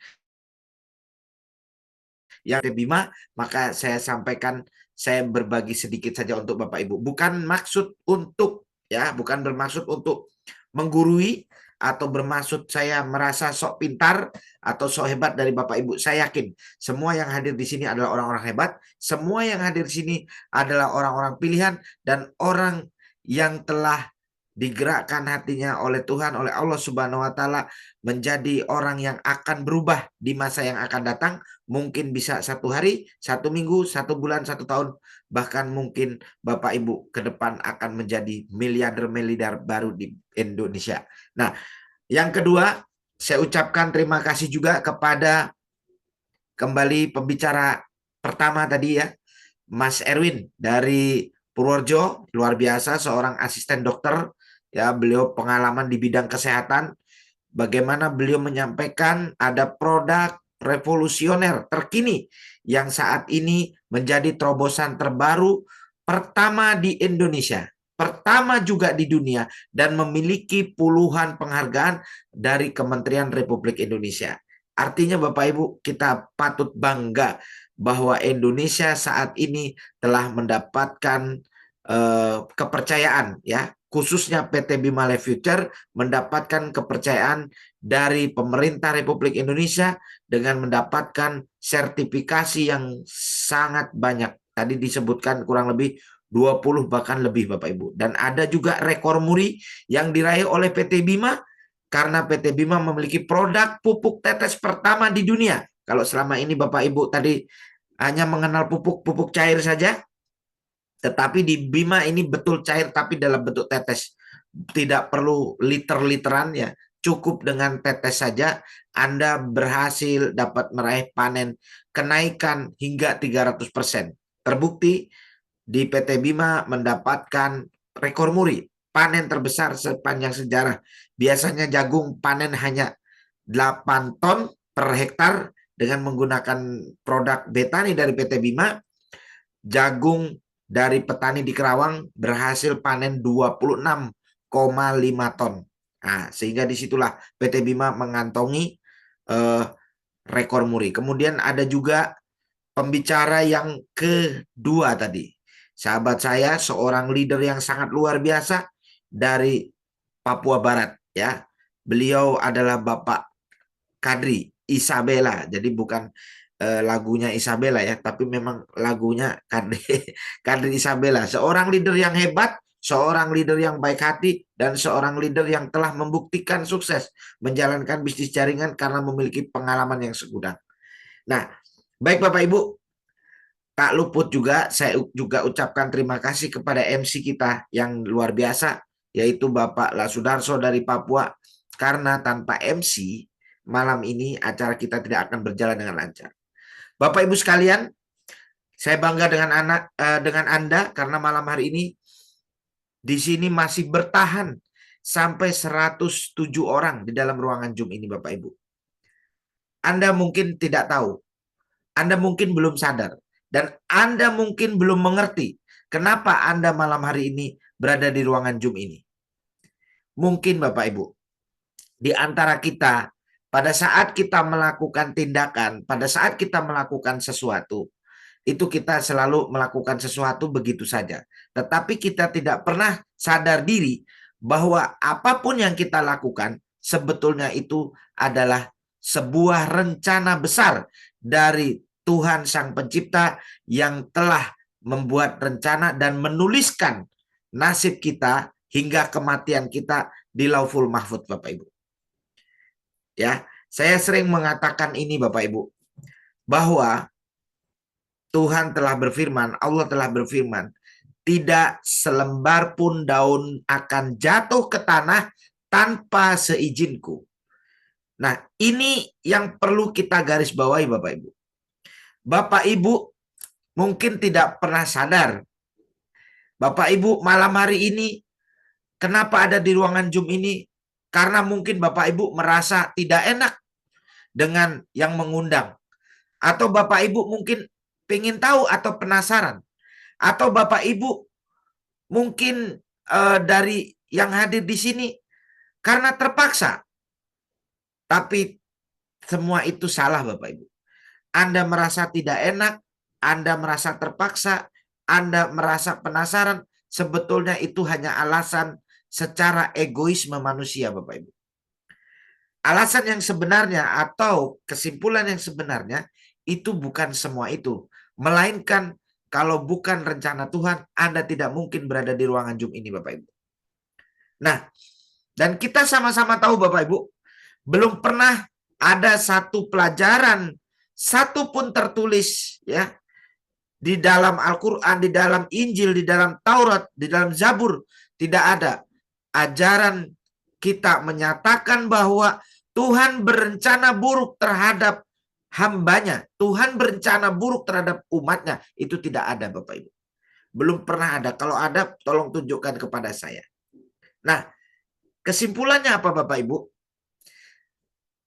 [SPEAKER 3] yang Bima, maka saya sampaikan, saya berbagi sedikit saja untuk Bapak Ibu. Bukan maksud untuk ya, bukan bermaksud untuk menggurui atau bermaksud saya merasa sok pintar atau sok hebat dari Bapak Ibu. Saya yakin semua yang hadir di sini adalah orang-orang hebat, semua yang hadir di sini adalah orang-orang pilihan dan orang yang telah digerakkan hatinya oleh Tuhan, oleh Allah Subhanahu wa taala menjadi orang yang akan berubah di masa yang akan datang. Mungkin bisa 1 hari, 1 minggu, 1 bulan, 1 tahun, bahkan mungkin Bapak Ibu ke depan akan menjadi miliarder-miliarder baru di Indonesia. Nah, yang kedua, saya ucapkan terima kasih juga kepada kembali pembicara pertama tadi ya, Mas Erwin dari Purworejo, luar biasa, seorang asisten dokter ya, beliau pengalaman di bidang kesehatan. Bagaimana beliau menyampaikan ada produk revolusioner terkini yang saat ini menjadi terobosan terbaru pertama di Indonesia, pertama juga di dunia, dan memiliki puluhan penghargaan dari Kementerian Republik Indonesia. Artinya Bapak Ibu, kita patut bangga bahwa Indonesia saat ini telah mendapatkan kepercayaan ya, khususnya PT Bima Life Future mendapatkan kepercayaan dari pemerintah Republik Indonesia dengan mendapatkan sertifikasi yang sangat banyak. Tadi disebutkan kurang lebih 20 bahkan lebih Bapak Ibu. Dan ada juga rekor muri yang diraih oleh PT Bima karena PT Bima memiliki produk pupuk tetes pertama di dunia. Kalau selama ini Bapak Ibu tadi hanya mengenal pupuk cair saja, tetapi di Bima ini betul cair tapi dalam bentuk tetes. Tidak perlu liter-literan ya. Cukup dengan tetes saja Anda berhasil dapat meraih panen kenaikan hingga 300%. Terbukti di PT Bima mendapatkan rekor muri panen terbesar sepanjang sejarah. Biasanya jagung panen hanya 8 ton per hektar. Dengan menggunakan produk Betani dari PT Bima, jagung dari petani di Kerawang berhasil panen 26,5 ton. Nah, sehingga disitulah PT Bima mengantongi rekor muri. Kemudian ada juga pembicara yang kedua tadi. Sahabat saya, seorang leader yang sangat luar biasa dari Papua Barat ya. Beliau adalah Bapak Kadri Isabella. Jadi bukan lagunya Isabella ya, tapi memang lagunya Kadri Isabella. Seorang leader yang hebat, seorang leader yang baik hati, dan seorang leader yang telah membuktikan sukses menjalankan bisnis jaringan karena memiliki pengalaman yang segudang. Nah, baik Bapak Ibu, tak luput juga saya juga ucapkan terima kasih kepada MC kita yang luar biasa, yaitu Bapak Lasudarso dari Papua, karena tanpa MC malam ini acara kita tidak akan berjalan dengan lancar. Bapak Ibu sekalian, saya bangga dengan Anda karena malam hari ini di sini masih bertahan sampai 107 orang di dalam ruangan Zoom ini Bapak Ibu. Anda mungkin tidak tahu, Anda mungkin belum sadar, dan Anda mungkin belum mengerti kenapa Anda malam hari ini berada di ruangan Zoom ini. Mungkin Bapak Ibu, di antara kita pada saat kita melakukan tindakan, pada saat kita melakukan sesuatu, itu kita selalu melakukan sesuatu begitu saja. Tetapi kita tidak pernah sadar diri bahwa apapun yang kita lakukan sebetulnya itu adalah sebuah rencana besar dari Tuhan Sang Pencipta yang telah membuat rencana dan menuliskan nasib kita hingga kematian kita di Lauhul Mahfuz Bapak Ibu. Ya, saya sering mengatakan ini Bapak Ibu, bahwa Tuhan telah berfirman, Allah telah berfirman, tidak selembar pun daun akan jatuh ke tanah tanpa seizinku. Nah, ini yang perlu kita garis bawahi Bapak Ibu. Bapak Ibu mungkin tidak pernah sadar. Bapak Ibu malam hari ini kenapa ada di ruangan Zoom ini? Karena mungkin Bapak Ibu merasa tidak enak dengan yang mengundang. Atau Bapak Ibu mungkin ingin tahu atau penasaran. Atau Bapak Ibu mungkin dari yang hadir di sini karena terpaksa. Tapi semua itu salah Bapak Ibu. Anda merasa tidak enak, Anda merasa terpaksa, Anda merasa penasaran, sebetulnya itu hanya alasan secara egoisme manusia Bapak Ibu. Alasan yang sebenarnya atau kesimpulan yang sebenarnya itu bukan semua itu. Melainkan kalau bukan rencana Tuhan, Anda tidak mungkin berada di ruangan Zoom ini Bapak Ibu. Nah, dan kita sama-sama tahu Bapak Ibu, belum pernah ada satu pelajaran satu pun tertulis ya di dalam Al-Quran, di dalam Injil, di dalam Taurat, di dalam Zabur, tidak ada ajaran kita menyatakan bahwa Tuhan berencana buruk terhadap hambanya. Tuhan berencana buruk terhadap umatnya. Itu tidak ada Bapak Ibu. Belum pernah ada. Kalau ada tolong tunjukkan kepada saya. Nah, kesimpulannya apa Bapak Ibu?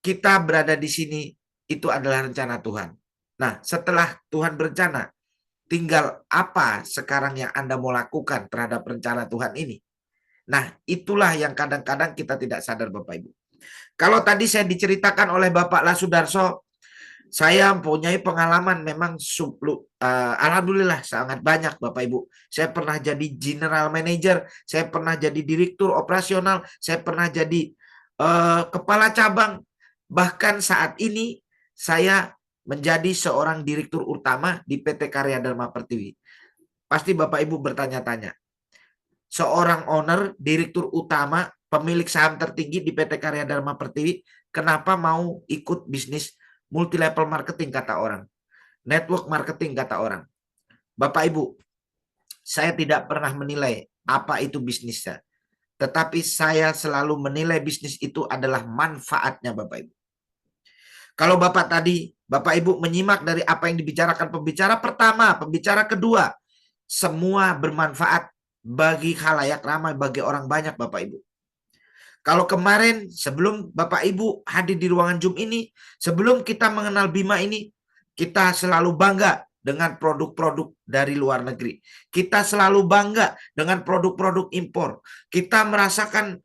[SPEAKER 3] Kita berada di sini itu adalah rencana Tuhan. Nah, setelah Tuhan berencana, tinggal apa sekarang yang Anda mau lakukan terhadap rencana Tuhan ini? Nah, itulah yang kadang-kadang kita tidak sadar Bapak Ibu. Kalau tadi saya diceritakan oleh Bapak Lasudarso, saya mempunyai pengalaman memang alhamdulillah sangat banyak Bapak Ibu. Saya pernah jadi general manager, saya pernah jadi direktur operasional, saya pernah jadi kepala cabang. Bahkan saat ini saya menjadi seorang direktur utama di PT Karya Dharma Pertiwi. Pasti Bapak Ibu bertanya-tanya, seorang owner, direktur utama, pemilik saham tertinggi di PT Karya Dharma Pertiwi, kenapa mau ikut bisnis multi level marketing kata orang, network marketing kata orang. Bapak Ibu, saya tidak pernah menilai apa itu bisnisnya, tetapi saya selalu menilai bisnis itu adalah manfaatnya Bapak Ibu. Kalau Bapak tadi, Bapak Ibu menyimak dari apa yang dibicarakan pembicara pertama, pembicara kedua, semua bermanfaat bagi khalayak ramai, bagi orang banyak Bapak Ibu. Kalau kemarin sebelum Bapak Ibu hadir di ruangan Zoom ini, sebelum kita mengenal Bima ini, kita selalu bangga dengan produk-produk dari luar negeri. Kita selalu bangga dengan produk-produk impor. Kita merasakan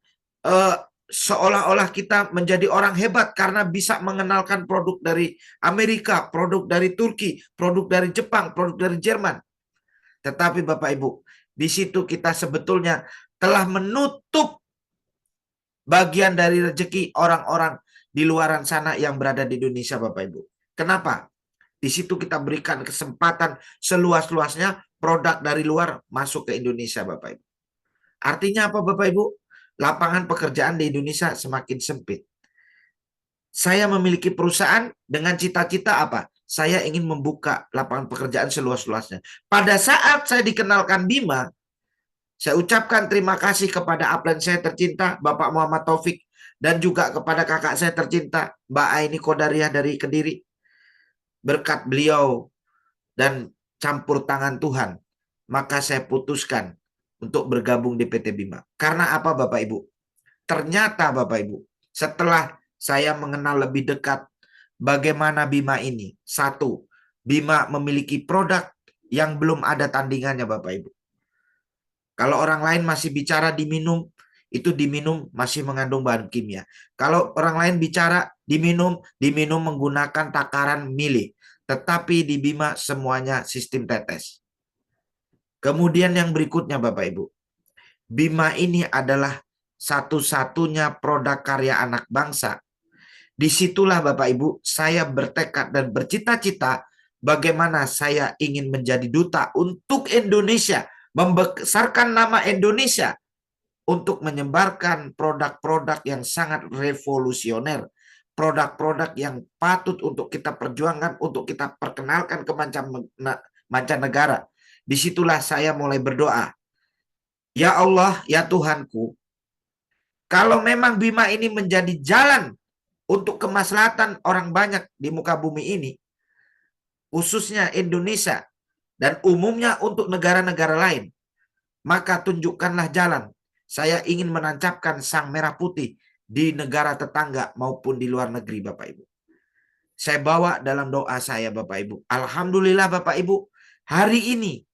[SPEAKER 3] seolah-olah kita menjadi orang hebat karena bisa mengenalkan produk dari Amerika, produk dari Turki, produk dari Jepang, produk dari Jerman. Tetapi Bapak Ibu, di situ kita sebetulnya telah menutup bagian dari rezeki orang-orang di luaran sana yang berada di Indonesia Bapak Ibu. Kenapa? Di situ kita berikan kesempatan seluas-luasnya produk dari luar masuk ke Indonesia Bapak Ibu. Artinya apa Bapak Ibu? Lapangan pekerjaan di Indonesia semakin sempit. Saya memiliki perusahaan dengan cita-cita apa? Saya ingin membuka lapangan pekerjaan seluas-luasnya. Pada saat saya dikenalkan Bima, saya ucapkan terima kasih kepada upline saya tercinta, Bapak Muhammad Taufik, dan juga kepada kakak saya tercinta, Mbak Aini Kodariah dari Kediri. Berkat beliau dan campur tangan Tuhan, maka saya putuskan untuk bergabung di PT Bima. Karena apa Bapak Ibu? Ternyata Bapak Ibu, setelah saya mengenal lebih dekat bagaimana Bima ini. Satu, Bima memiliki produk yang belum ada tandingannya Bapak Ibu. Kalau orang lain masih bicara diminum, itu diminum masih mengandung bahan kimia. Kalau orang lain bicara diminum menggunakan takaran mili. Tetapi di Bima semuanya sistem tetes. Kemudian yang berikutnya Bapak Ibu. Bima ini adalah satu-satunya produk karya anak bangsa. Disitulah Bapak Ibu saya bertekad dan bercita-cita bagaimana saya ingin menjadi duta untuk Indonesia. Membesarkan nama Indonesia untuk menyebarkan produk-produk yang sangat revolusioner, produk-produk yang patut untuk kita perjuangkan, untuk kita perkenalkan ke mancanegara. Disitulah saya mulai berdoa, ya Allah, ya Tuhanku, kalau memang Bima ini menjadi jalan untuk kemaslahatan orang banyak di muka bumi ini, khususnya Indonesia, dan umumnya untuk negara-negara lain, maka tunjukkanlah jalan. Saya ingin menancapkan sang merah putih di negara tetangga maupun di luar negeri Bapak Ibu. Saya bawa dalam doa saya Bapak Ibu. Alhamdulillah Bapak Ibu, hari ini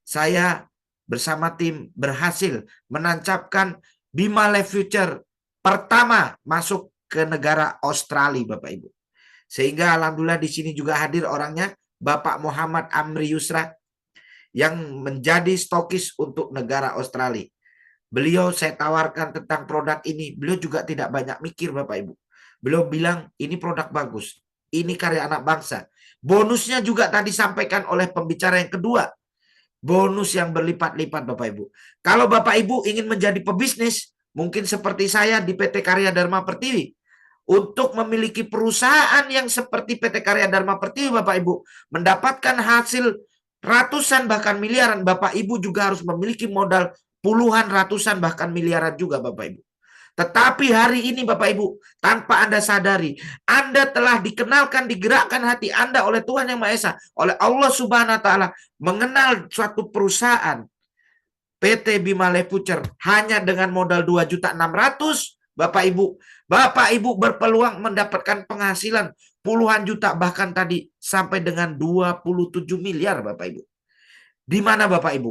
[SPEAKER 3] saya bersama tim berhasil menancapkan Bima Life Future pertama masuk ke negara Australia, Bapak Ibu. Sehingga alhamdulillah di sini juga hadir orangnya, Bapak Muhammad Amri Yusra, yang menjadi stokis untuk negara Australia. Beliau saya tawarkan tentang produk ini, beliau juga tidak banyak mikir, Bapak Ibu. Beliau bilang ini produk bagus, ini karya anak bangsa. Bonusnya juga tadi sampaikan oleh pembicara yang kedua, bonus yang berlipat-lipat, Bapak Ibu. Kalau Bapak Ibu ingin menjadi pebisnis, mungkin seperti saya di PT Karya Dharma Pertiwi, untuk memiliki perusahaan yang seperti PT Karya Dharma Pertiwi, Bapak Ibu, mendapatkan hasil ratusan bahkan miliaran, Bapak Ibu juga harus memiliki modal puluhan, ratusan bahkan miliaran juga, Bapak Ibu. Tetapi hari ini Bapak Ibu, tanpa Anda sadari, Anda telah dikenalkan, digerakkan hati Anda oleh Tuhan Yang Maha Esa, oleh Allah Subhanahu wa Ta'ala, mengenal suatu perusahaan PT Bima Life Future hanya dengan modal 2.600.000, Bapak Ibu berpeluang mendapatkan penghasilan puluhan juta, bahkan tadi sampai dengan 27 miliar, Bapak Ibu. Di mana Bapak Ibu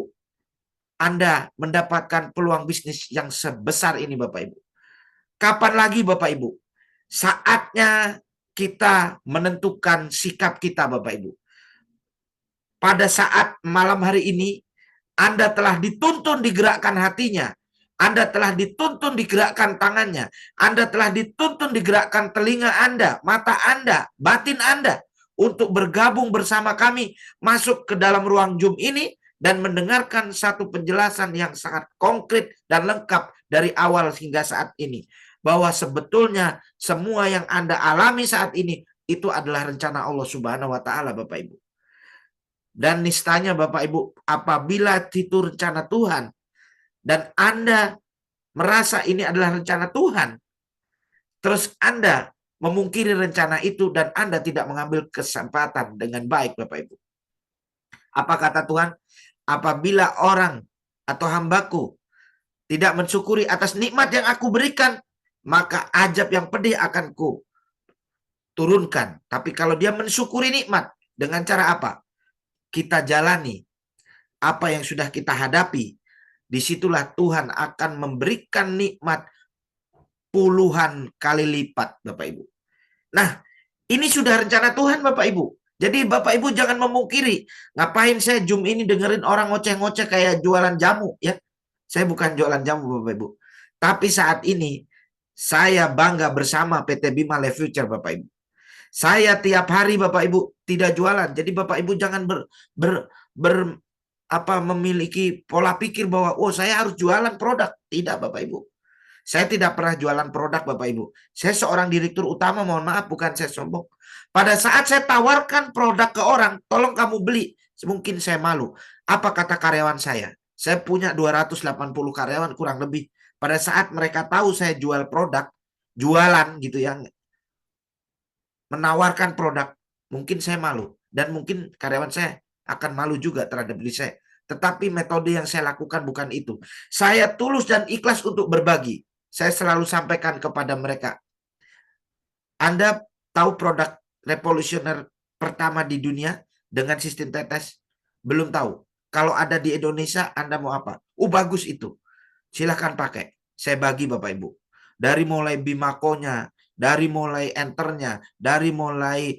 [SPEAKER 3] Anda mendapatkan peluang bisnis yang sebesar ini, Bapak Ibu? Kapan lagi Bapak Ibu? Saatnya kita menentukan sikap kita, Bapak Ibu. Pada saat malam hari ini, Anda telah dituntun digerakkan hatinya. Anda telah dituntun digerakkan tangannya. Anda telah dituntun digerakkan telinga Anda, mata Anda, batin Anda, untuk bergabung bersama kami masuk ke dalam ruang Zoom ini dan mendengarkan satu penjelasan yang sangat konkret dan lengkap dari awal hingga saat ini. Bahwa sebetulnya semua yang Anda alami saat ini itu adalah rencana Allah Subhanahu wa Ta'ala, Bapak Ibu. Dan nistanya Bapak Ibu, apabila itu rencana Tuhan dan Anda merasa ini adalah rencana Tuhan, terus Anda memungkiri rencana itu dan Anda tidak mengambil kesempatan dengan baik, Bapak Ibu. Apa kata Tuhan? Apabila orang atau hambaku tidak mensyukuri atas nikmat yang aku berikan, maka azab yang pedih akan ku turunkan. Tapi kalau dia mensyukuri nikmat, dengan cara apa? Kita jalani apa yang sudah kita hadapi. Disitulah Tuhan akan memberikan nikmat puluhan kali lipat, Bapak Ibu. Nah, ini sudah rencana Tuhan, Bapak Ibu. Jadi Bapak Ibu jangan memungkiri. Ngapain saya Zoom ini dengerin orang ngoceh-ngoceh kayak jualan jamu, ya? Saya bukan jualan jamu, Bapak Ibu. Tapi saat ini saya bangga bersama PT Bima Life Future, Bapak Ibu. Saya tiap hari Bapak Ibu tidak jualan. Jadi Bapak Ibu jangan memiliki pola pikir bahwa saya harus jualan produk. Tidak, Bapak Ibu. Saya tidak pernah jualan produk, Bapak Ibu. Saya seorang direktur utama, mohon maaf, bukan saya sombong. Pada saat saya tawarkan produk ke orang, tolong kamu beli, mungkin saya malu. Apa kata karyawan saya? Saya punya 280 karyawan kurang lebih. Pada saat mereka tahu saya jual produk, jualan gitu ya, menawarkan produk, mungkin saya malu. Dan mungkin karyawan saya akan malu juga terhadap diri saya. Tetapi metode yang saya lakukan bukan itu. Saya tulus dan ikhlas untuk berbagi. Saya selalu sampaikan kepada mereka. Anda tahu produk revolusioner pertama di dunia dengan sistem tetes? Belum tahu. Kalau ada di Indonesia, Anda mau apa? Bagus itu. Silahkan pakai. Saya bagi Bapak Ibu. Dari mulai Bimako-nya, dari mulai Enternya, dari mulai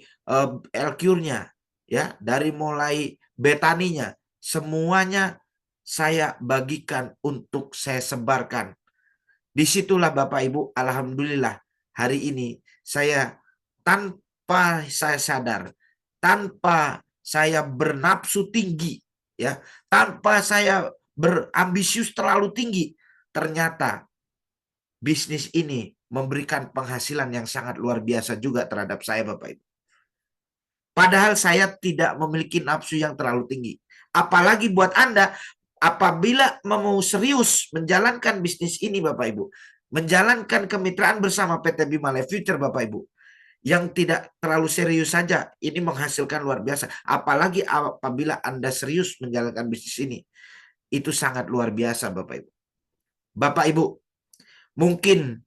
[SPEAKER 3] LQ-nya, ya, dari mulai Betaninya, semuanya saya bagikan untuk saya sebarkan. Disitulah Bapak Ibu, alhamdulillah hari ini saya tanpa saya sadar, tanpa saya bernafsu tinggi, ya, tanpa saya berambisius terlalu tinggi, ternyata bisnis ini memberikan penghasilan yang sangat luar biasa juga terhadap saya, Bapak Ibu. Padahal saya tidak memiliki nafsu yang terlalu tinggi. Apalagi buat Anda, apabila mau serius menjalankan bisnis ini, Bapak Ibu, menjalankan kemitraan bersama PT Bima Life Future, Bapak Ibu, yang tidak terlalu serius saja, ini menghasilkan luar biasa. Apalagi apabila Anda serius menjalankan bisnis ini, itu sangat luar biasa, Bapak Ibu. Bapak Ibu, mungkin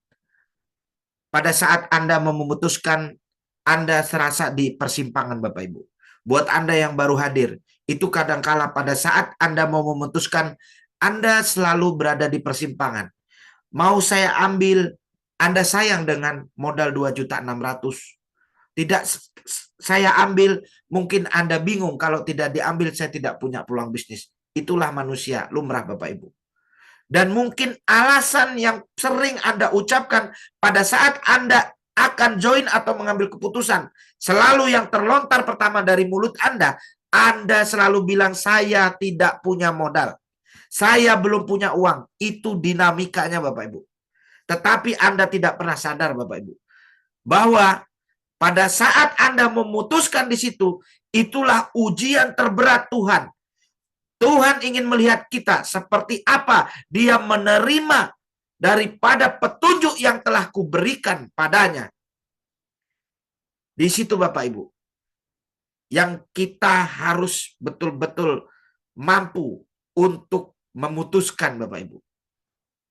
[SPEAKER 3] pada saat Anda memutuskan, Anda serasa di persimpangan, Bapak Ibu. buat Anda yang baru hadir, itu kadangkala pada saat Anda mau memutuskan, Anda selalu berada di persimpangan. Mau saya ambil, Anda sayang dengan modal 2.600.000. Tidak saya ambil, mungkin Anda bingung kalau tidak diambil saya tidak punya peluang bisnis. Itulah manusia, lumrah Bapak Ibu. Dan mungkin alasan yang sering Anda ucapkan pada saat Anda akan join atau mengambil keputusan, selalu yang terlontar pertama dari mulut Anda selalu bilang, saya tidak punya modal. Saya belum punya uang. Itu dinamikanya Bapak Ibu. Tetapi Anda tidak pernah sadar Bapak Ibu, bahwa pada saat Anda memutuskan di situ, itulah ujian terberat Tuhan. Tuhan ingin melihat kita seperti apa Dia menerima daripada petunjuk yang telah kuberikan padanya. Di situ Bapak Ibu, yang kita harus betul-betul mampu untuk memutuskan Bapak Ibu.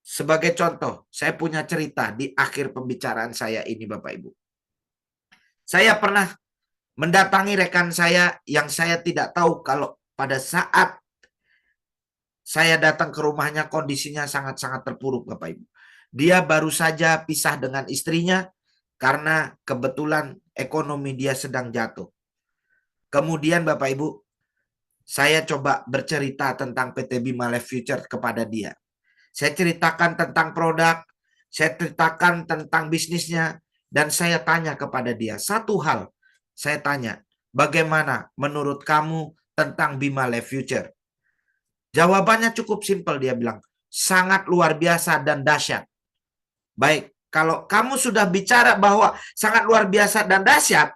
[SPEAKER 3] Sebagai contoh, saya punya cerita di akhir pembicaraan saya ini Bapak Ibu. Saya pernah mendatangi rekan saya yang saya tidak tahu kalau pada saat saya datang ke rumahnya kondisinya sangat-sangat terpuruk Bapak Ibu. Dia baru saja pisah dengan istrinya karena kebetulan ekonomi dia sedang jatuh. Kemudian Bapak Ibu, saya coba bercerita tentang PT Bima Life Future kepada dia. Saya ceritakan tentang produk, saya ceritakan tentang bisnisnya, dan saya tanya kepada dia satu hal. Saya tanya, bagaimana menurut kamu tentang Bima Life Future? Jawabannya cukup simpel, dia bilang, sangat luar biasa dan dahsyat. Baik, kalau kamu sudah bicara bahwa sangat luar biasa dan dahsyat,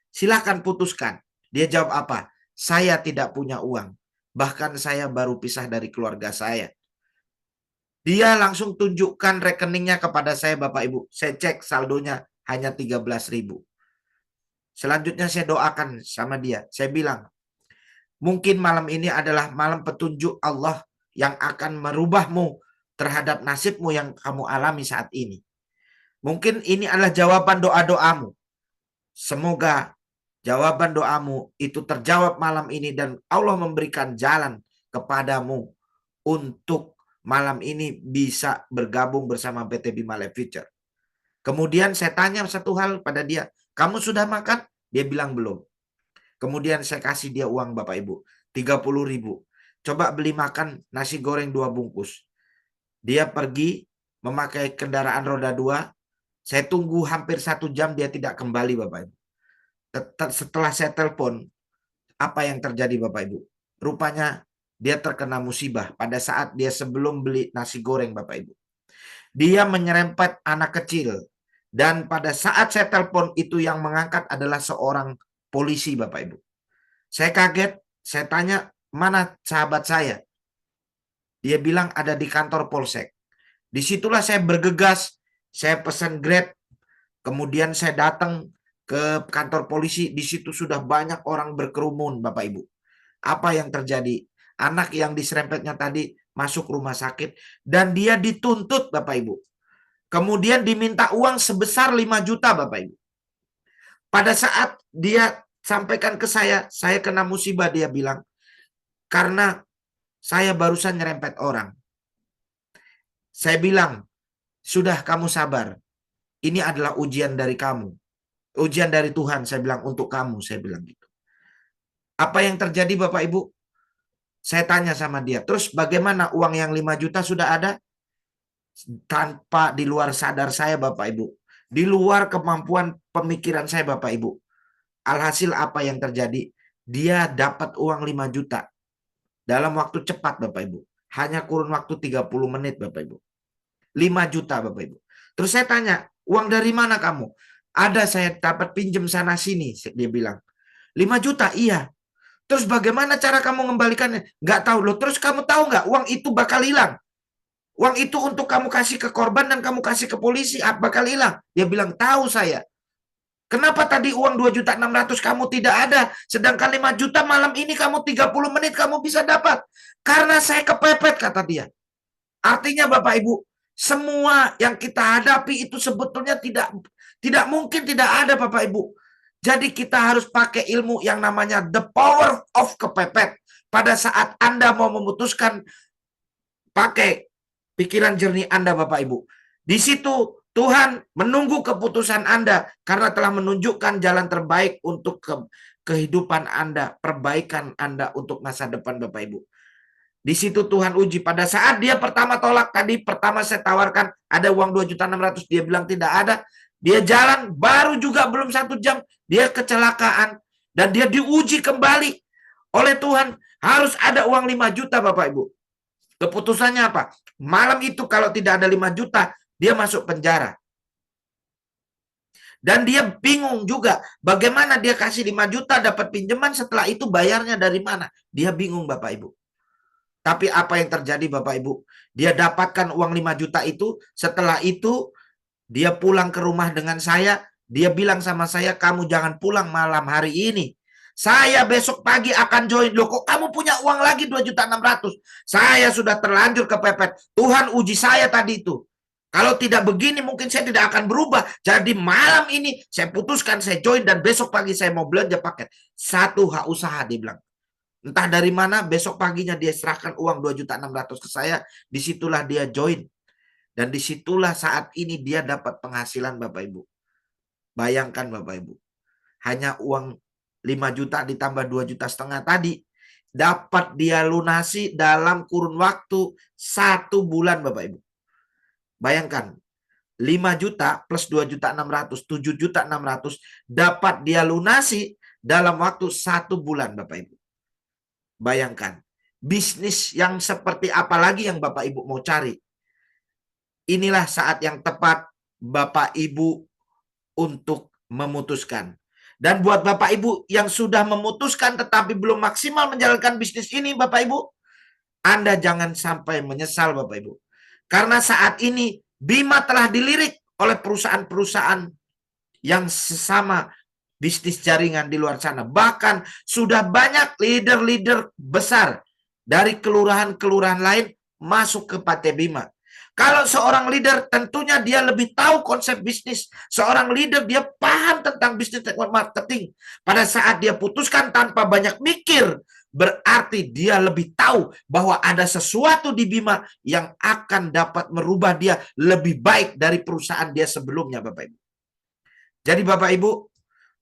[SPEAKER 3] silakan putuskan. Dia jawab apa? Saya tidak punya uang. Bahkan saya baru pisah dari keluarga saya. Dia langsung tunjukkan rekeningnya kepada saya Bapak Ibu. Saya cek saldonya hanya 13.000. Selanjutnya saya doakan sama dia. Saya bilang, mungkin malam ini adalah malam petunjuk Allah yang akan merubahmu terhadap nasibmu yang kamu alami saat ini. Mungkin ini adalah jawaban doa-doamu. Semoga jawaban doamu itu terjawab malam ini dan Allah memberikan jalan kepadamu untuk malam ini bisa bergabung bersama PT Bima Life Future. Kemudian saya tanya satu hal pada dia, kamu sudah makan? Dia bilang belum. Kemudian saya kasih dia uang Bapak Ibu, 30.000. Coba beli makan nasi goreng 2 bungkus. Dia pergi memakai kendaraan roda 2. Saya tunggu hampir 1 jam dia tidak kembali Bapak Ibu. Setelah saya telepon, apa yang terjadi Bapak Ibu? Rupanya dia terkena musibah pada saat dia sebelum beli nasi goreng Bapak Ibu. Dia menyerempet anak kecil. Dan pada saat saya telepon itu yang mengangkat adalah seorang polisi Bapak Ibu. Saya kaget, saya tanya, mana sahabat saya? Dia bilang ada di kantor polsek. Disitulah saya bergegas, saya pesan Grab. Kemudian saya datang ke kantor polisi, di situ sudah banyak orang berkerumun Bapak Ibu. Apa yang terjadi? Anak yang diserempetnya tadi masuk rumah sakit dan dia dituntut Bapak Ibu. Kemudian diminta uang sebesar 5 juta Bapak Ibu. Pada saat dia sampaikan ke saya kena musibah, dia bilang, karena saya barusan nyerempet orang. Saya bilang, sudah kamu sabar. Ini adalah ujian dari kamu. Ujian dari Tuhan, saya bilang, untuk kamu, saya bilang gitu. Apa yang terjadi Bapak Ibu? Saya tanya sama dia, terus bagaimana uang yang 5 juta sudah ada? Tanpa di luar sadar saya Bapak Ibu. Di luar kemampuan pemikiran saya Bapak Ibu. Alhasil apa yang terjadi? Dia dapat uang 5 juta. Dalam waktu cepat Bapak Ibu. Hanya kurun waktu 30 menit Bapak Ibu. 5 juta Bapak Ibu. Terus saya tanya, uang dari mana kamu? Ada, saya dapat pinjam sana sini. Dia bilang, 5 juta? Iya. Terus bagaimana cara kamu mengembalikannya? Nggak tahu loh. Terus kamu tahu nggak uang itu bakal hilang? Uang itu untuk kamu kasih ke korban dan kamu kasih ke polisi bakal hilang. Dia bilang, tahu saya. Kenapa tadi uang 2.600.000 kamu tidak ada? Sedangkan 5 juta malam ini kamu 30 menit kamu bisa dapat. Karena saya kepepet, kata dia. Artinya Bapak Ibu, semua yang kita hadapi itu sebetulnya tidak mungkin tidak ada Bapak Ibu. Jadi kita harus pakai ilmu yang namanya the power of kepepet. Pada saat Anda mau memutuskan, pakai pikiran jernih Anda, Bapak Ibu. Di situ Tuhan menunggu keputusan Anda karena telah menunjukkan jalan terbaik untuk kehidupan Anda, perbaikan Anda untuk masa depan, Bapak Ibu. Di situ Tuhan uji. Pada saat dia pertama tolak tadi, pertama saya tawarkan ada uang 2.600.000, dia bilang tidak ada. Dia jalan, baru juga belum 1 jam, dia kecelakaan. Dan dia diuji kembali oleh Tuhan. Harus ada uang 5 juta, Bapak Ibu. Keputusannya apa? Malam itu kalau tidak ada 5 juta, dia masuk penjara. Dan dia bingung juga, bagaimana dia kasih 5 juta dapat pinjaman, setelah itu bayarnya dari mana? Dia bingung, Bapak Ibu. Tapi apa yang terjadi, Bapak Ibu? Dia dapatkan uang 5 juta itu, setelah itu dia pulang ke rumah dengan saya, dia bilang sama saya, kamu jangan pulang malam hari ini. Saya besok pagi akan join. Loh, kok kamu punya uang lagi 2.600.000? Saya sudah terlanjur kepepet. Tuhan uji saya tadi itu. Kalau tidak begini mungkin saya tidak akan berubah. Jadi malam ini saya putuskan saya join dan besok pagi saya mau belanja paket. Satu hak usaha, dia bilang. Entah dari mana, besok paginya dia serahkan uang 2.600.000 ke saya. Disitulah dia join. Dan disitulah saat ini dia dapat penghasilan, Bapak Ibu. Bayangkan, Bapak Ibu. Hanya uang 5 juta ditambah 2,5 juta tadi. Dapat dia lunasi dalam kurun waktu 1 bulan, Bapak Ibu. Bayangkan. 5 juta plus 2.600.000, 7.600.000 dapat dia lunasi dalam waktu 1 bulan, Bapak Ibu. Bayangkan. Bisnis yang seperti apa lagi yang Bapak Ibu mau cari? Inilah saat yang tepat Bapak Ibu untuk memutuskan. Dan buat Bapak Ibu yang sudah memutuskan tetapi belum maksimal menjalankan bisnis ini, Bapak Ibu, Anda jangan sampai menyesal, Bapak Ibu. Karena saat ini Bima telah dilirik oleh perusahaan-perusahaan yang sesama bisnis jaringan di luar sana. Bahkan sudah banyak leader-leader besar dari kelurahan-kelurahan lain masuk ke PT Bima. Kalau seorang leader tentunya dia lebih tahu konsep bisnis. Seorang leader dia paham tentang bisnis network marketing. Pada saat dia putuskan tanpa banyak mikir, berarti dia lebih tahu bahwa ada sesuatu di Bima yang akan dapat merubah dia lebih baik dari perusahaan dia sebelumnya, Bapak Ibu. Jadi Bapak Ibu,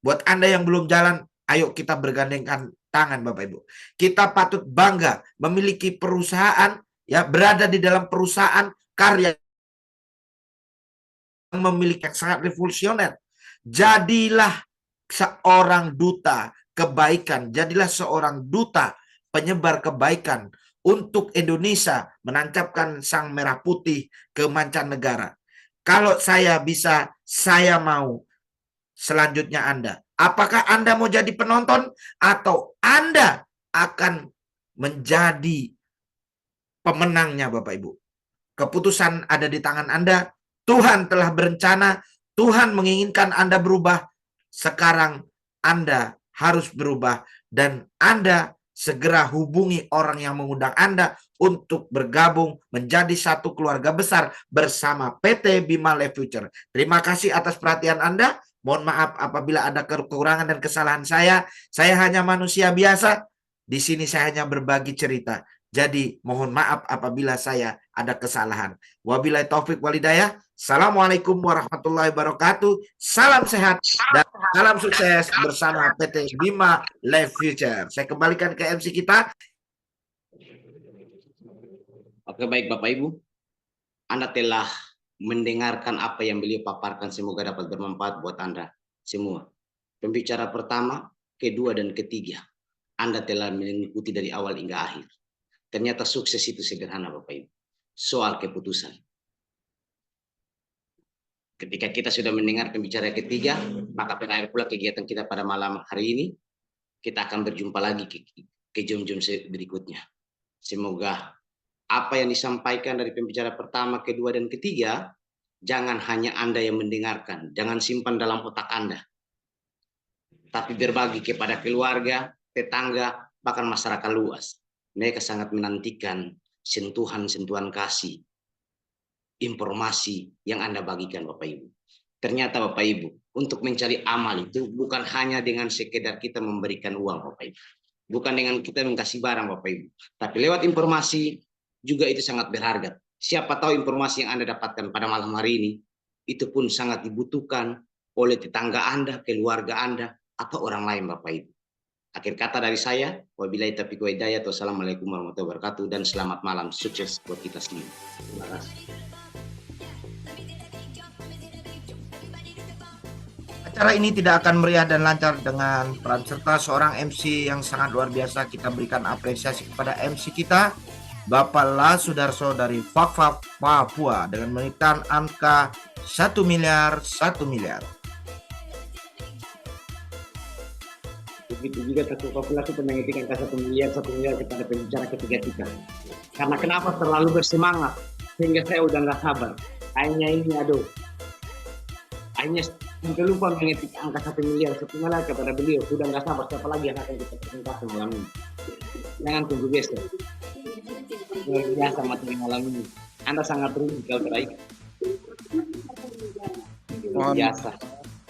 [SPEAKER 3] buat Anda yang belum jalan, ayo kita bergandengan tangan, Bapak Ibu. Kita patut bangga memiliki perusahaan, ya, berada di dalam perusahaan karya yang memiliki yang sangat revolusioner. Jadilah seorang duta kebaikan, jadilah seorang duta penyebar kebaikan untuk Indonesia, menancapkan sang merah putih ke mancanegara. Kalau saya bisa, saya mau. Selanjutnya Anda, apakah Anda mau jadi penonton atau Anda akan menjadi pemenangnya, Bapak Ibu? Keputusan ada di tangan Anda. Tuhan telah berencana, Tuhan menginginkan Anda berubah. Sekarang Anda harus berubah dan Anda segera hubungi orang yang mengundang Anda untuk bergabung menjadi satu keluarga besar bersama PT Bima Life Future. Terima kasih atas perhatian Anda. Mohon maaf apabila ada kekurangan dan kesalahan saya. Saya hanya manusia biasa. Di sini saya hanya berbagi cerita. Jadi mohon maaf apabila saya ada kesalahan. Wabillahi taufik walhidayah. Assalamualaikum warahmatullahi wabarakatuh. Salam sehat dan salam sukses bersama PT Bima Life Future. Saya kembalikan ke MC kita.
[SPEAKER 4] Oke, baik Bapak Ibu. Anda telah mendengarkan apa yang beliau paparkan, semoga dapat bermanfaat buat Anda semua. Pembicara pertama, kedua, dan ketiga. Anda telah mengikuti dari awal hingga akhir. Ternyata sukses itu sederhana, Bapak Ibu. Soal keputusan. Ketika kita sudah mendengar pembicara ketiga, maka berakhir pula kegiatan kita pada malam hari ini. Kita akan berjumpa lagi ke jam-jam berikutnya. Semoga apa yang disampaikan dari pembicara pertama, kedua, dan ketiga, jangan hanya Anda yang mendengarkan. Jangan simpan dalam otak Anda. Tapi berbagi kepada keluarga, tetangga, bahkan masyarakat luas. Mereka sangat menantikan sentuhan-sentuhan kasih, informasi yang Anda bagikan, Bapak Ibu. Ternyata Bapak Ibu, untuk mencari amal itu bukan hanya dengan sekedar kita memberikan uang Bapak Ibu. Bukan dengan kita mengkasih barang Bapak Ibu. Tapi lewat informasi juga itu sangat berharga. Siapa tahu informasi yang Anda dapatkan pada malam hari ini itu pun sangat dibutuhkan oleh tetangga Anda, keluarga Anda, atau orang lain Bapak Ibu. Akhir kata dari saya, wabillahi taufiq wa hidayah, wassalamualaikum warahmatullahi wabarakatuh, dan selamat malam, sukses buat kita semua. Terima kasih.
[SPEAKER 3] Acara ini tidak akan meriah dan lancar dengan peran serta seorang MC yang sangat luar biasa. Kita berikan apresiasi kepada MC kita, Bapak La Sudarso dari Fakfak Papua dengan menitipkan angka 1 miliar.
[SPEAKER 4] Begitu juga Taku Populasi menitipkan angka 1 miliar kepada pembicara ketiga kita. Karena kenapa terlalu bersemangat sehingga saya udah nggak sabar. Akhirnya ini akhirnya sudah lupa mengetik angka 1 miliar kepada beliau. Sudah nggak sabar, siapa lagi yang akan kita presentasi malam ini. Jangan tunggu besok. Luar biasa materi malam ini. Anda sangat rugi kalau terakhir. Luar biasa.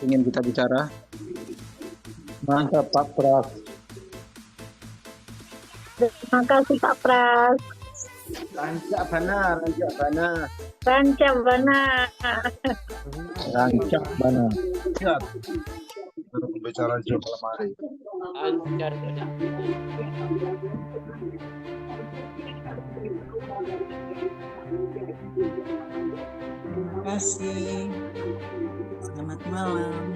[SPEAKER 8] Ingin kita bicara. Mantap Pak Pras.
[SPEAKER 9] Terima kasih Pak Pras.
[SPEAKER 8] Rancak benar.
[SPEAKER 9] Rancak benar.
[SPEAKER 8] Siap. Bicara jam malam hari.
[SPEAKER 5] Terima kasih. Selamat malam.